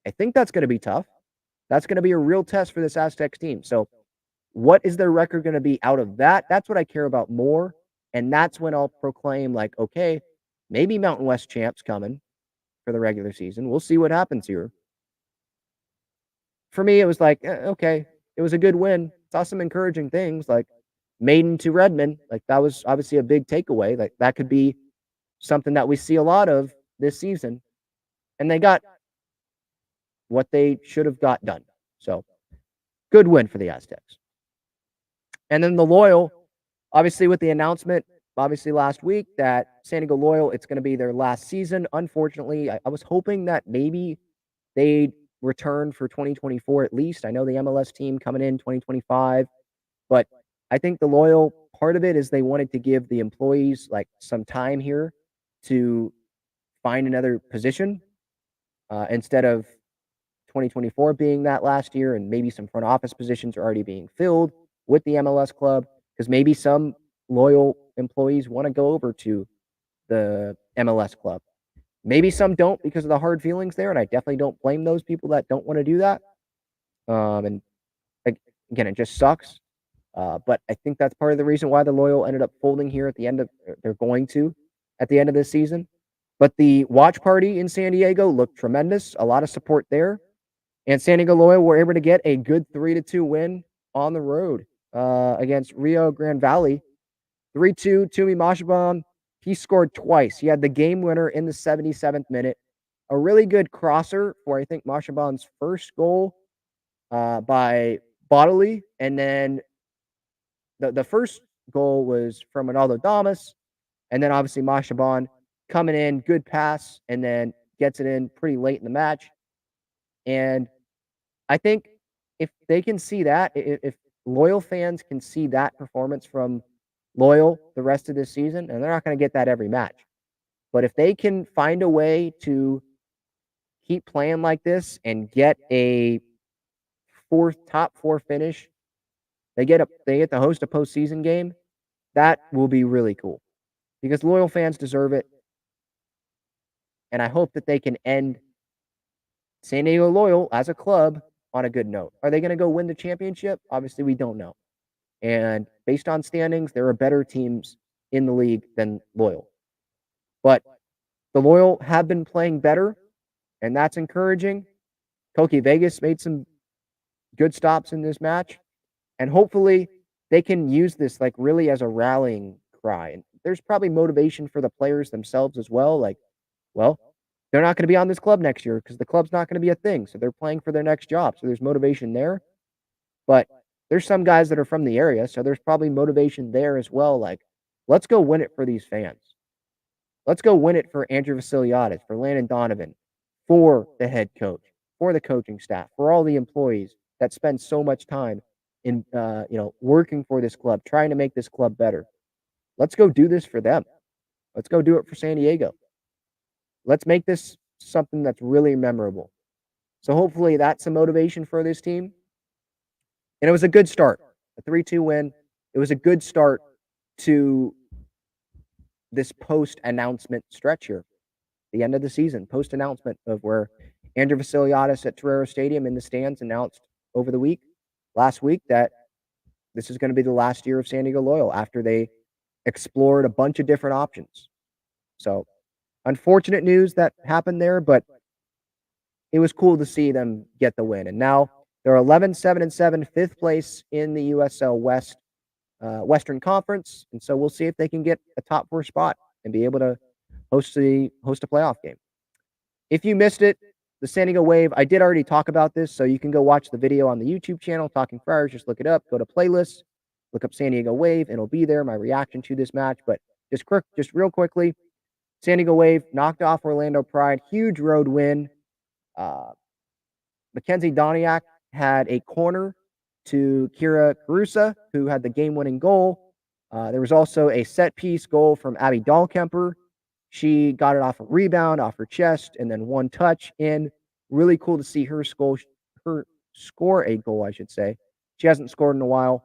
I think that's going to be tough. That's going to be a real test for this Aztecs team. So what is their record going to be out of that? That's what I care about more. And that's when I'll proclaim, like, okay, maybe Mountain West champs coming for the regular season. We'll see what happens here. For me, it was like, okay, it was a good win. Saw some encouraging things, like Maiden to Redmond. Like, that was obviously a big takeaway. Like, that could be something that we see a lot of this season. And they got what they should have got done. So, good win for the Aztecs. And then the Loyal, obviously with the announcement, obviously last week, that San Diego Loyal, it's going to be their last season. Unfortunately, I was hoping that maybe they'd return for 2024 at least. I know the MLS team coming in 2025, but I think the Loyal, part of it is they wanted to give the employees like some time here to find another position instead of 2024 being that last year, and maybe some front office positions are already being filled with the MLS club, because maybe some Loyal employees want to go over to the MLS club. Maybe some don't because of the hard feelings there, and I definitely don't blame those people that don't want to do that. And again, it just sucks. But I think that's part of the reason why the Loyal ended up folding here at the end of, they're going to, at the end of this season. But the watch party in San Diego looked tremendous. A lot of support there. And San Diego Loyal were able to get a good 3-2 win on the road against Rio Grande Valley. 3-2, Tumi Mashabon, he scored twice. He had the game winner in the 77th minute. A really good crosser for, I think, Mashabon's first goal by Bodley. And then the first goal was from Ronaldo Damas. And then obviously Mashabon coming in, good pass, and then gets it in pretty late in the match. And I think if they can see that, if Loyal fans can see that performance from Loyal the rest of this season, and they're not going to get that every match, but if they can find a way to keep playing like this and get a top 4 finish, they get to host a postseason game, that will be really cool, because Loyal fans deserve it. And I hope that they can end San Diego Loyal as a club on a good note. Are they going to go win the championship? Obviously, we don't know. And based on standings, there are better teams in the league than Loyal. But the Loyal have been playing better, and that's encouraging. Koki Vegas made some good stops in this match, and hopefully they can use this like really as a rallying cry. And there's probably motivation for the players themselves as well. Like, well, they're not going to be on this club next year because the club's not going to be a thing. So they're playing for their next job. So there's motivation there. But there's some guys that are from the area, so there's probably motivation there as well. Like, let's go win it for these fans. Let's go win it for Andrew Vasiliadis, for Landon Donovan, for the head coach, for the coaching staff, for all the employees that spend so much time in working for this club, trying to make this club better. Let's go do this for them. Let's go do it for San Diego. Let's make this something that's really memorable. So hopefully that's a motivation for this team. And it was a good start, a 3-2 win. It was a good start to this post-announcement stretch here, the end of the season, post-announcement of where Andrew Vasiliadis at Torero Stadium in the stands announced over the last week, that this is going to be the last year of San Diego Loyal after they explored a bunch of different options. So unfortunate news that happened there, but it was cool to see them get the win. And now they're 11-7-7, 5th place in the USL West, Western Conference. And so we'll see if they can get a top 4 spot and be able to host a playoff game. If you missed it, the San Diego Wave, I did already talk about this, so you can go watch the video on the YouTube channel, Talking Friars. Just look it up, go to playlists, look up San Diego Wave, and it'll be there, my reaction to this match. But just real quickly, San Diego Wave knocked off Orlando Pride, huge road win. Mackenzie Doniak had a corner to Kira Carusa, who had the game-winning goal. There was also a set-piece goal from Abby Dahlkemper. She got it off a rebound, off her chest, and then one touch in. Really cool to see her score a goal, I should say. She hasn't scored in a while.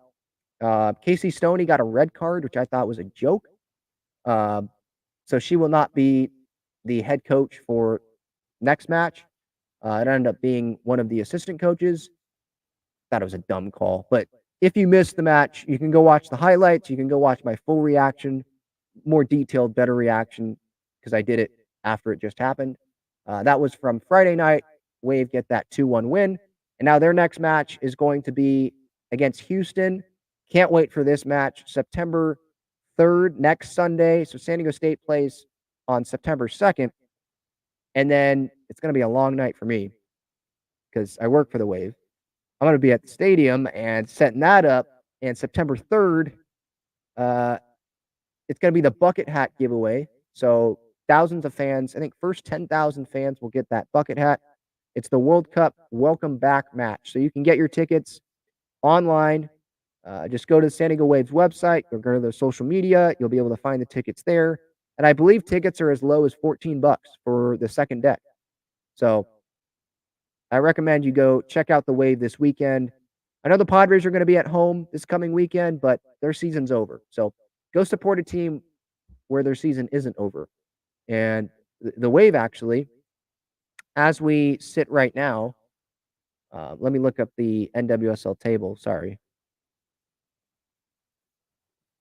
Casey Stoney got a red card, which I thought was a joke. So she will not be the head coach for next match. It ended up being one of the assistant coaches. Thought it was a dumb call. But if you missed the match, you can go watch the highlights. You can go watch my full reaction, more detailed, better reaction, because I did it after it just happened. That was from Friday night. Wave get that 2-1 win. And now their next match is going to be against Houston. Can't wait for this match. September 3rd, next Sunday. So San Diego State plays on September 2nd. And then it's going to be a long night for me because I work for the Wave. I'm going to be at the stadium and setting that up. And September 3rd, it's going to be the bucket hat giveaway. So thousands of fans, I think first 10,000 fans will get that bucket hat. It's the World Cup welcome back match. So you can get your tickets online. Just go to the San Diego Waves website or go to their social media. You'll be able to find the tickets there. And I believe tickets are as low as $14 for the second deck. So I recommend you go check out the Wave this weekend. I know the Padres are going to be at home this coming weekend, but their season's over. So go support a team where their season isn't over. And the Wave, actually, as we sit right now, let me look up the NWSL table. Sorry.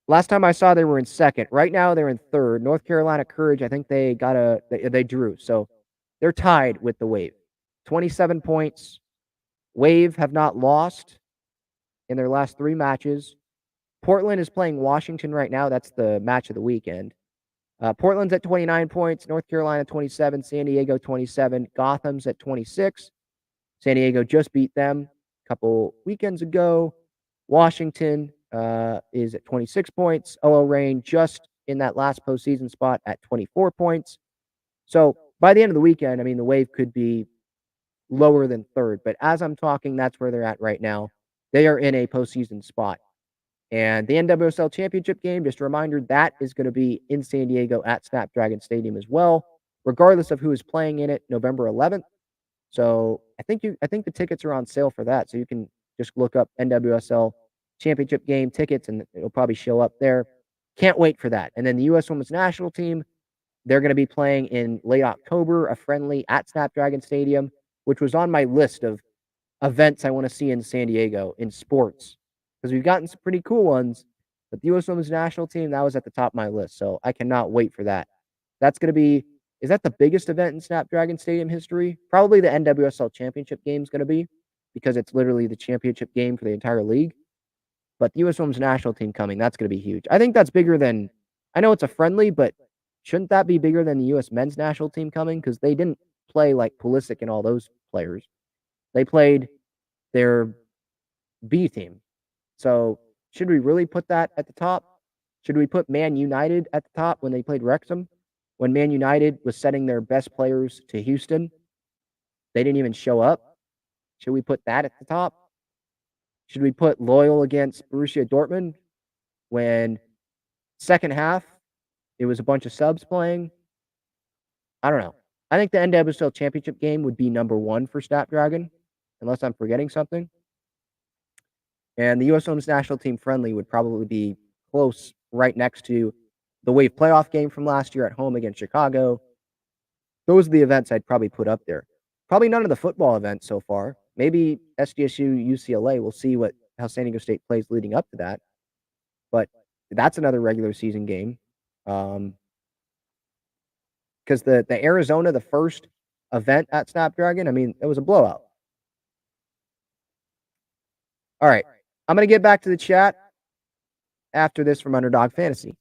Last time I saw, they were in second. Right now, they're in third. North Carolina Courage, I think they drew. So they're tied with the Wave. 27 points. Wave have not lost in their last 3 matches. Portland is playing Washington right now. That's the match of the weekend. Portland's at 29 points. North Carolina 27. San Diego 27. Gotham's at 26. San Diego just beat them a couple weekends ago. Washington is at 26 points. OL Reign just in that last postseason spot at 24 points. So by the end of the weekend, I mean, the Wave could be lower than third. But as I'm talking, that's where they're at right now. They are in a postseason spot. And the NWSL Championship game, just a reminder, that is going to be in San Diego at Snapdragon Stadium as well, regardless of who is playing in it, November 11th. So I think the tickets are on sale for that. So you can just look up NWSL Championship game tickets and it'll probably show up there. Can't wait for that. And then the U.S. Women's National Team, they're going to be playing in late October, a friendly at Snapdragon Stadium, which was on my list of events I want to see in San Diego in sports. Because we've gotten some pretty cool ones, but the U.S. Women's National Team, that was at the top of my list. So I cannot wait for that. That's going to be, is that the biggest event in Snapdragon Stadium history? Probably the NWSL Championship game is going to be, because it's literally the championship game for the entire league. But the U.S. Women's National Team coming, that's going to be huge. I think that's bigger than, I know it's a friendly, but shouldn't that be bigger than the U.S. Men's National Team coming? Because they didn't play like Pulisic and all those players. They played their B team. So should we really put that at the top? Should we put Man United at the top when they played Wrexham? When Man United was sending their best players to Houston, they didn't even show up. Should we put that at the top? Should we put Loyal against Borussia Dortmund when second half it was a bunch of subs playing? I don't know. I think the NWSL Championship game would be number 1 for Snapdragon, unless I'm forgetting something. And the U.S. Women's National Team friendly would probably be close right next to the Wave playoff game from last year at home against Chicago. Those are the events I'd probably put up there. Probably none of the football events so far. Maybe SDSU, UCLA. We'll see how San Diego State plays leading up to that. But that's another regular season game. Because the Arizona, the first event at Snapdragon, I mean, it was a blowout. All right. I'm going to get back to the chat after this from Underdog Fantasy.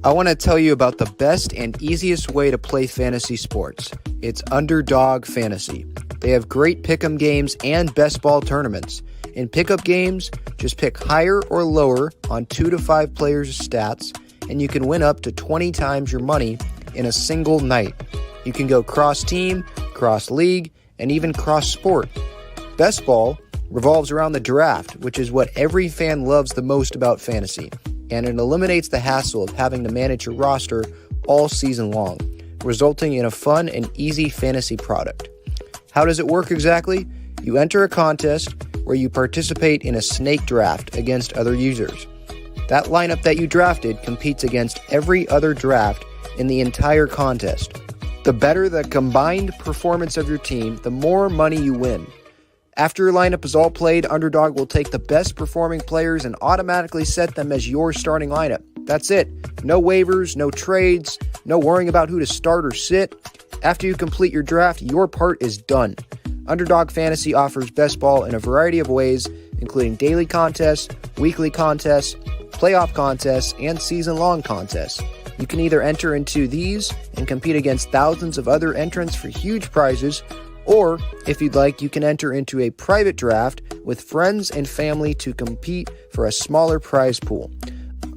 I want to tell you about the best and easiest way to play fantasy sports. It's Underdog Fantasy. They have great pick'em games and best ball tournaments. In pickup games, just pick higher or lower on 2 to 5 players' stats, and you can win up to 20 times your money in a single night. You can go cross-team, cross-league, and even cross-sport. Best ball, revolves around the draft, which is what every fan loves the most about fantasy, and it eliminates the hassle of having to manage your roster all season long, resulting in a fun and easy fantasy product. How does it work exactly? You enter a contest where you participate in a snake draft against other users. That lineup that you drafted competes against every other draft in the entire contest. The better the combined performance of your team, the more money you win. After your lineup is all played, Underdog will take the best performing players and automatically set them as your starting lineup. That's it. No waivers, no trades, no worrying about who to start or sit. After you complete your draft, your part is done. Underdog Fantasy offers best ball in a variety of ways, including daily contests, weekly contests, playoff contests, and season-long contests. You can either enter into these and compete against thousands of other entrants for huge prizes, or, if you'd like, you can enter into a private draft with friends and family to compete for a smaller prize pool.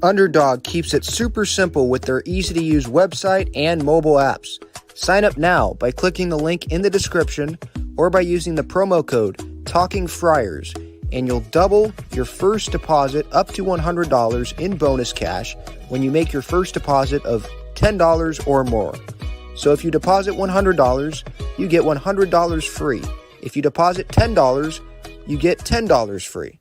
Underdog keeps it super simple with their easy-to-use website and mobile apps. Sign up now by clicking the link in the description or by using the promo code TALKINGFriars, and you'll double your first deposit up to $100 in bonus cash when you make your first deposit of $10 or more. So if you deposit $100, you get $100 free. If you deposit $10, you get $10 free.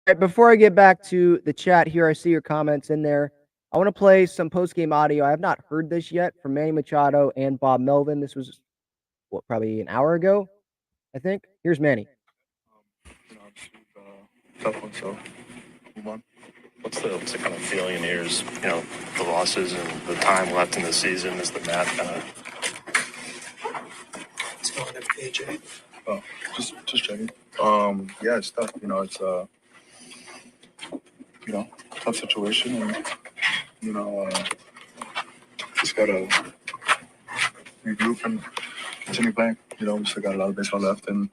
All right, before I get back to the chat here, I see your comments in there. I want to play some post-game audio. I have not heard this yet from Manny Machado and Bob Melvin. This was, probably an hour ago, I think. Here's Manny. Tough one, so move on. What's the kind of feeling in ears, the losses and the time left in the season as the math kind of... What's going on, AJ? Oh, just checking. Yeah, it's tough. It's tough situation, and just gotta regroup and continue playing. We still got a lot of baseball left, and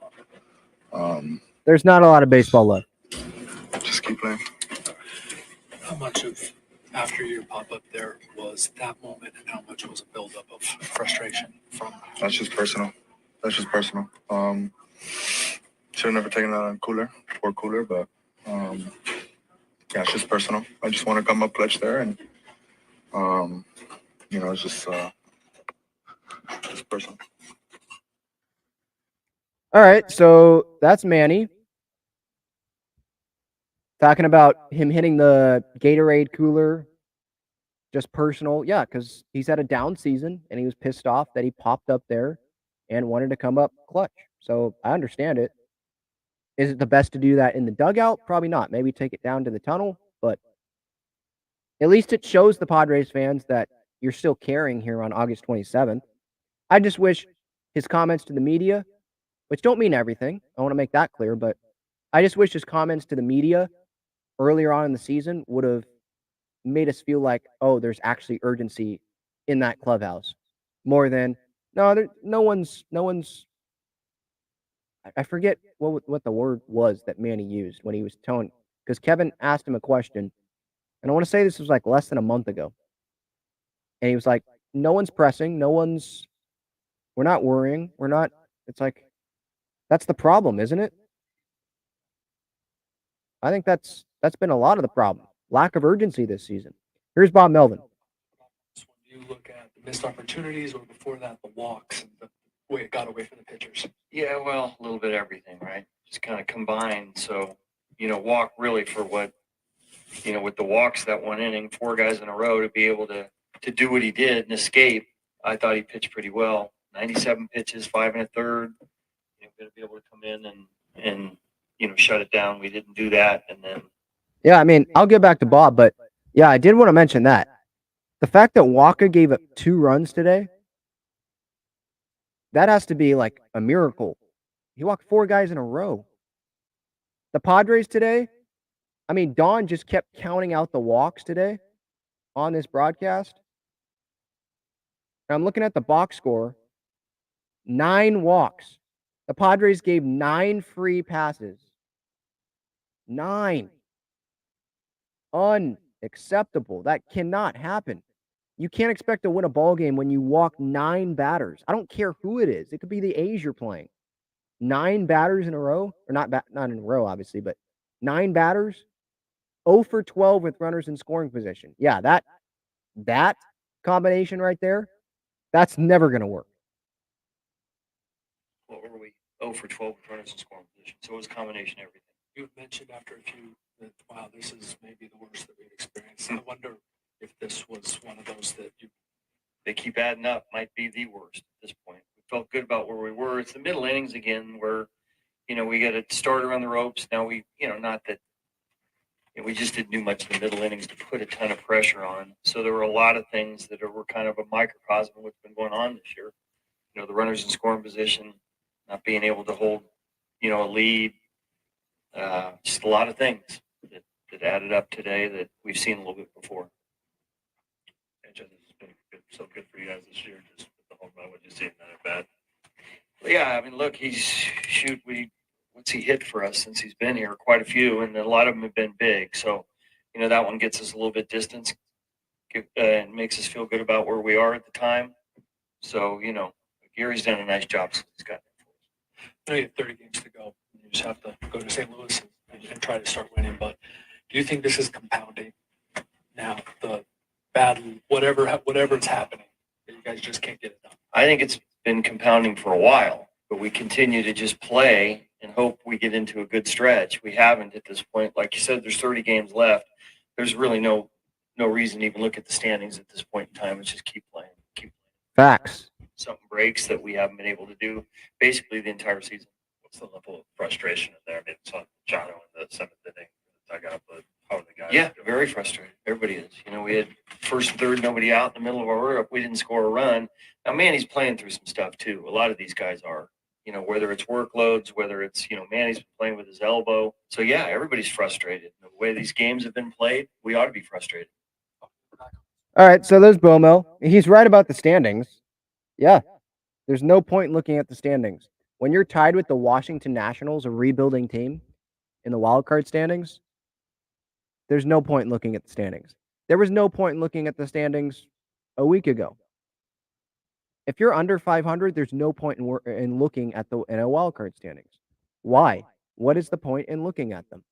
There's not a lot of baseball left. just keep playing. How much of after your pop-up there was that moment, and how much was a buildup of frustration from? That's just personal. Should have never taken that on Cooler, but yeah, it's just personal. I just want to come up clutch there, and it's just personal. All right, so that's Manny. Talking about him hitting the Gatorade cooler, just personal. Yeah, because he's had a down season, and he was pissed off that he popped up there and wanted to come up clutch. So I understand it. Is it the best to do that in the dugout? Probably not. Maybe take it down to the tunnel, but at least it shows the Padres fans that you're still caring here on August 27th. I just wish his comments to the media, which don't mean everything, I want to make that clear, but I just wish his comments to the media earlier on in the season would have made us feel like, oh, there's actually urgency in that clubhouse more than no one's. I forget what the word was that Manny used when he was telling, because Kevin asked him a question, and I want to say this was like less than a month ago, and he was like, no one's pressing, we're not worrying, it's like, that's the problem, isn't it? I think that's been a lot of the problem. Lack of urgency this season. Here's Bob Melvin. When you look at the missed opportunities, or before that, the walks and the way it got away from the pitchers. Yeah, well, a little bit of everything, right? Just kind of combined. So, walk really for what, with the walks that one inning, 4 guys in a row, to be able to do what he did and escape. I thought he pitched pretty well. 97 pitches, 5 1/3. Going to be able to come in and shut it down. We didn't do that, and then. Yeah, I mean, I'll get back to Bob, but yeah, I did want to mention that. The fact that Walker gave up 2 runs today, that has to be like a miracle. He walked 4 guys in a row. The Padres today, I mean, Don just kept counting out the walks today on this broadcast. And I'm looking at the box score. 9 walks. The Padres gave 9 free passes. 9. Unacceptable. That cannot happen. You can't expect to win a ball game when you walk 9 batters. I don't care who it is. It could be the A's you're playing. 9 batters in a row, or not in a row, obviously, but 9 batters, 0 for 12 with runners in scoring position. Yeah, that combination right there, that's never going to work. What were we? 0 for 12 with runners in scoring position. So it was a combination of everything. You had mentioned after a few that, wow, this is maybe the worst that we've experienced. I wonder if this was one of those that they keep adding up, might be the worst at this point. We felt good about where we were. It's the middle innings again where, we got a starter on the ropes. Now we, not that we just didn't do much in the middle innings to put a ton of pressure on. So there were a lot of things that were kind of a microcosm of what's been going on this year. The runners in scoring position, not being able to hold, a lead. Just a lot of things that added up today that we've seen a little bit before. And just it's been good for you guys this year, just with the home run. What you see in that at bat? Yeah, I mean, look, what's he hit for us since he's been here? Quite a few, and a lot of them have been big. So, that one gets us a little bit distance and makes us feel good about where we are at the time. So, Gary's done a nice job since he's gotten it for us. I know you have 30 games to go. You just have to go to St. Louis and try to start winning. But do you think this is compounding now? The battle, whatever's happening, that you guys just can't get it done. I think it's been compounding for a while, but we continue to just play and hope we get into a good stretch. We haven't at this point. Like you said, there's 30 games left. There's really no reason to even look at the standings at this point in time. It's just keep playing. Facts. Something breaks that we haven't been able to do basically the entire season. What's the level of frustration in there? I mean, it's on Jono in the 7th inning. Dugout, but how are the guys? Yeah, very frustrated. Everybody is. We had first and third, nobody out in the middle of our order. We didn't score a run. Now, Manny's playing through some stuff too. A lot of these guys are. Whether it's workloads, whether it's Manny's been playing with his elbow. So yeah, everybody's frustrated. The way these games have been played, we ought to be frustrated. All right, so there's Bomo. He's right about the standings. Yeah, there's no point in looking at the standings. When you're tied with the Washington Nationals, a rebuilding team, in the wild card standings, there's no point in looking at the standings. There was no point in looking at the standings a week ago. If you're under 500, there's no point in looking at in a wild card standings. Why? What is the point in looking at them?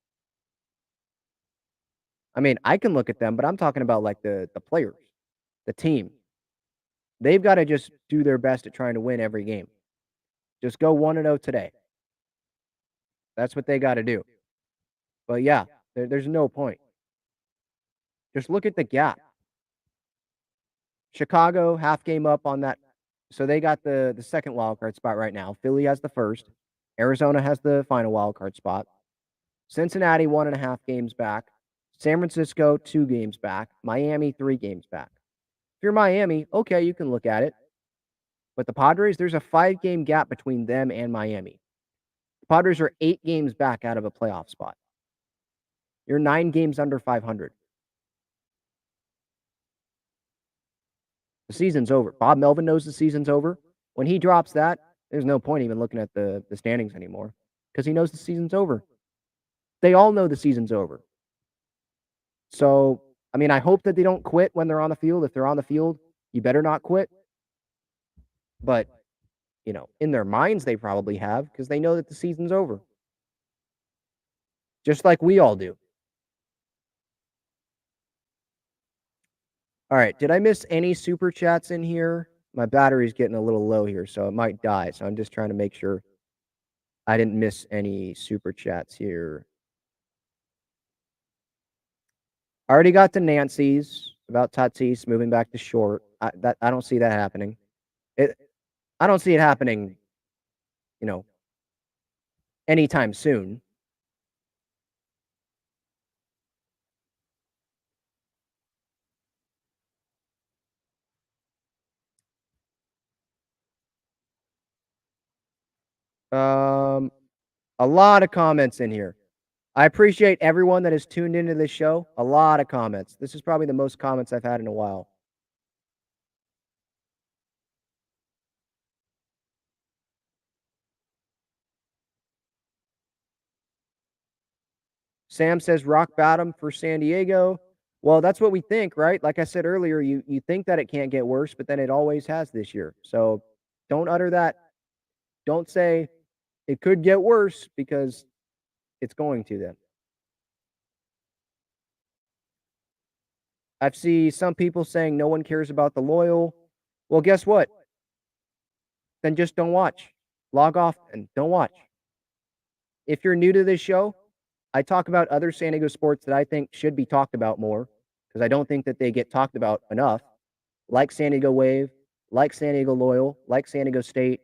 I mean, I can look at them, but I'm talking about like the players, the team. They've got to just do their best at trying to win every game. Just go 1-0 today. That's what they got to do. But yeah, there's no point. Just look at the gap. Chicago, half game up on that. So they got the second wild card spot right now. Philly has the first. Arizona has the final wild card spot. Cincinnati, 1.5 games back. San Francisco, 2 games back. Miami, 3 games back. If you're Miami, okay, you can look at it. But the Padres, there's a 5-game gap between them and Miami. The Padres are 8 games back out of a playoff spot. You're 9 games under 500. The season's over. Bob Melvin knows the season's over. When he drops that, there's no point even looking at the standings anymore because he knows the season's over. They all know the season's over. So, I mean, I hope that they don't quit when they're on the field. If they're on the field, you better not quit. But, in their minds, they probably have because they know that the season's over. Just like we all do. All right. Did I miss any super chats in here? My battery's getting a little low here, so it might die. So I'm just trying to make sure I didn't miss any super chats here. I already got to Nancy's about Tatis moving back to short. I don't see that happening. I don't see it happening, anytime soon. A lot of comments in here. I appreciate everyone that has tuned into this show. A lot of comments. This is probably the most comments I've had in a while. Sam says rock bottom for San Diego. Well, that's what we think, right? Like I said earlier, you think that it can't get worse, but then it always has this year. So don't utter that. Don't say it could get worse because it's going to then. I've seen some people saying no one cares about the loyal. Well, guess what? Then just don't watch. Log off and don't watch. If you're new to this show, I talk about other San Diego sports that I think should be talked about more because I don't think that they get talked about enough, like San Diego Wave, like San Diego Loyal, like San Diego State.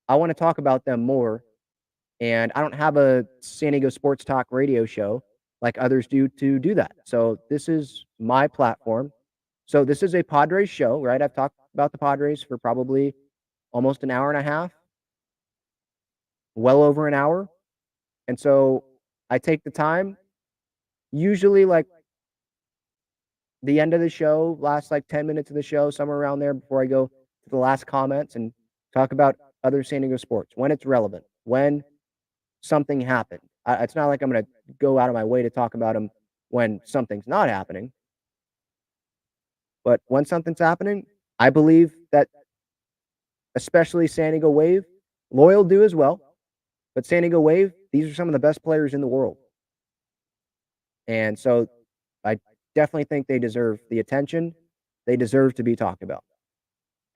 I want to talk about them more, and I don't have a San Diego sports talk radio show like others do to do that. So this is my platform. So this is a Padres show, right? I've talked about the Padres for probably almost an hour and a half, well over an hour. And so I take the time, usually like the end of the show, last like 10 minutes of the show, somewhere around there before I go to the last comments and talk about other San Diego sports when it's relevant, when something happened. It's not like I'm going to go out of my way to talk about them when something's not happening. But when something's happening, I believe that especially San Diego Wave, Loyal do as well. But San Diego Wave, these are some of the best players in the world. And so I definitely think they deserve the attention. They deserve to be talked about.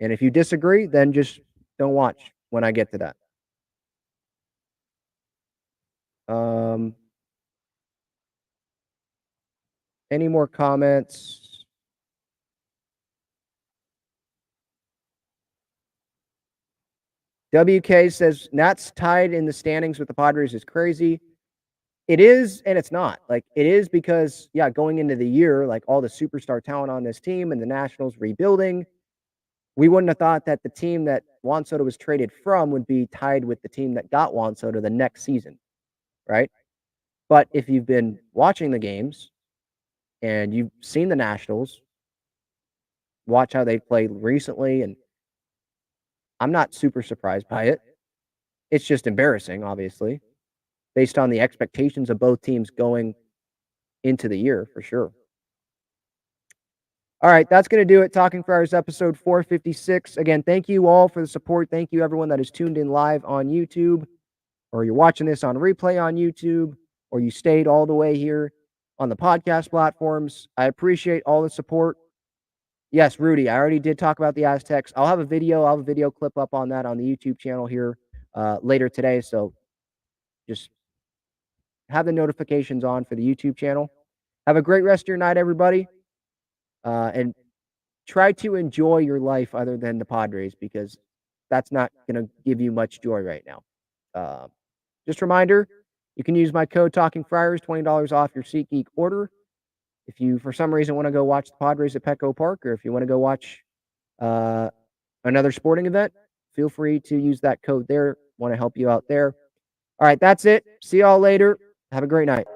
And if you disagree, then just don't watch when I get to that. Any more comments? WK says Nats tied in the standings with the Padres is crazy. It is, and it's not. Like, it is because, yeah, going into the year, like all the superstar talent on this team and the Nationals rebuilding, we wouldn't have thought that the team that Juan Soto was traded from would be tied with the team that got Juan Soto the next season, right? But if you've been watching the games and you've seen the Nationals, watch how they played recently, and I'm not super surprised by it. It's just embarrassing, obviously, based on the expectations of both teams going into the year, for sure. All right, that's going to do it. Talking Friars episode 456. Again, thank you all for the support. Thank you, everyone that is tuned in live on YouTube, or you're watching this on replay on YouTube, or you stayed all the way here on the podcast platforms. I appreciate all the support. Yes, Rudy, I already did talk about the Aztecs. I'll have a video clip up on that on the YouTube channel here later today. So just have the notifications on for the YouTube channel. Have a great rest of your night, everybody. And try to enjoy your life other than the Padres, because that's not going to give you much joy right now. Just a reminder, you can use my code Talking Friars, $20 off your SeatGeek order. If you, for some reason, want to go watch the Padres at Petco Park, or if you want to go watch another sporting event, feel free to use that code there. Want to help you out there. All right, that's it. See y'all later. Have a great night.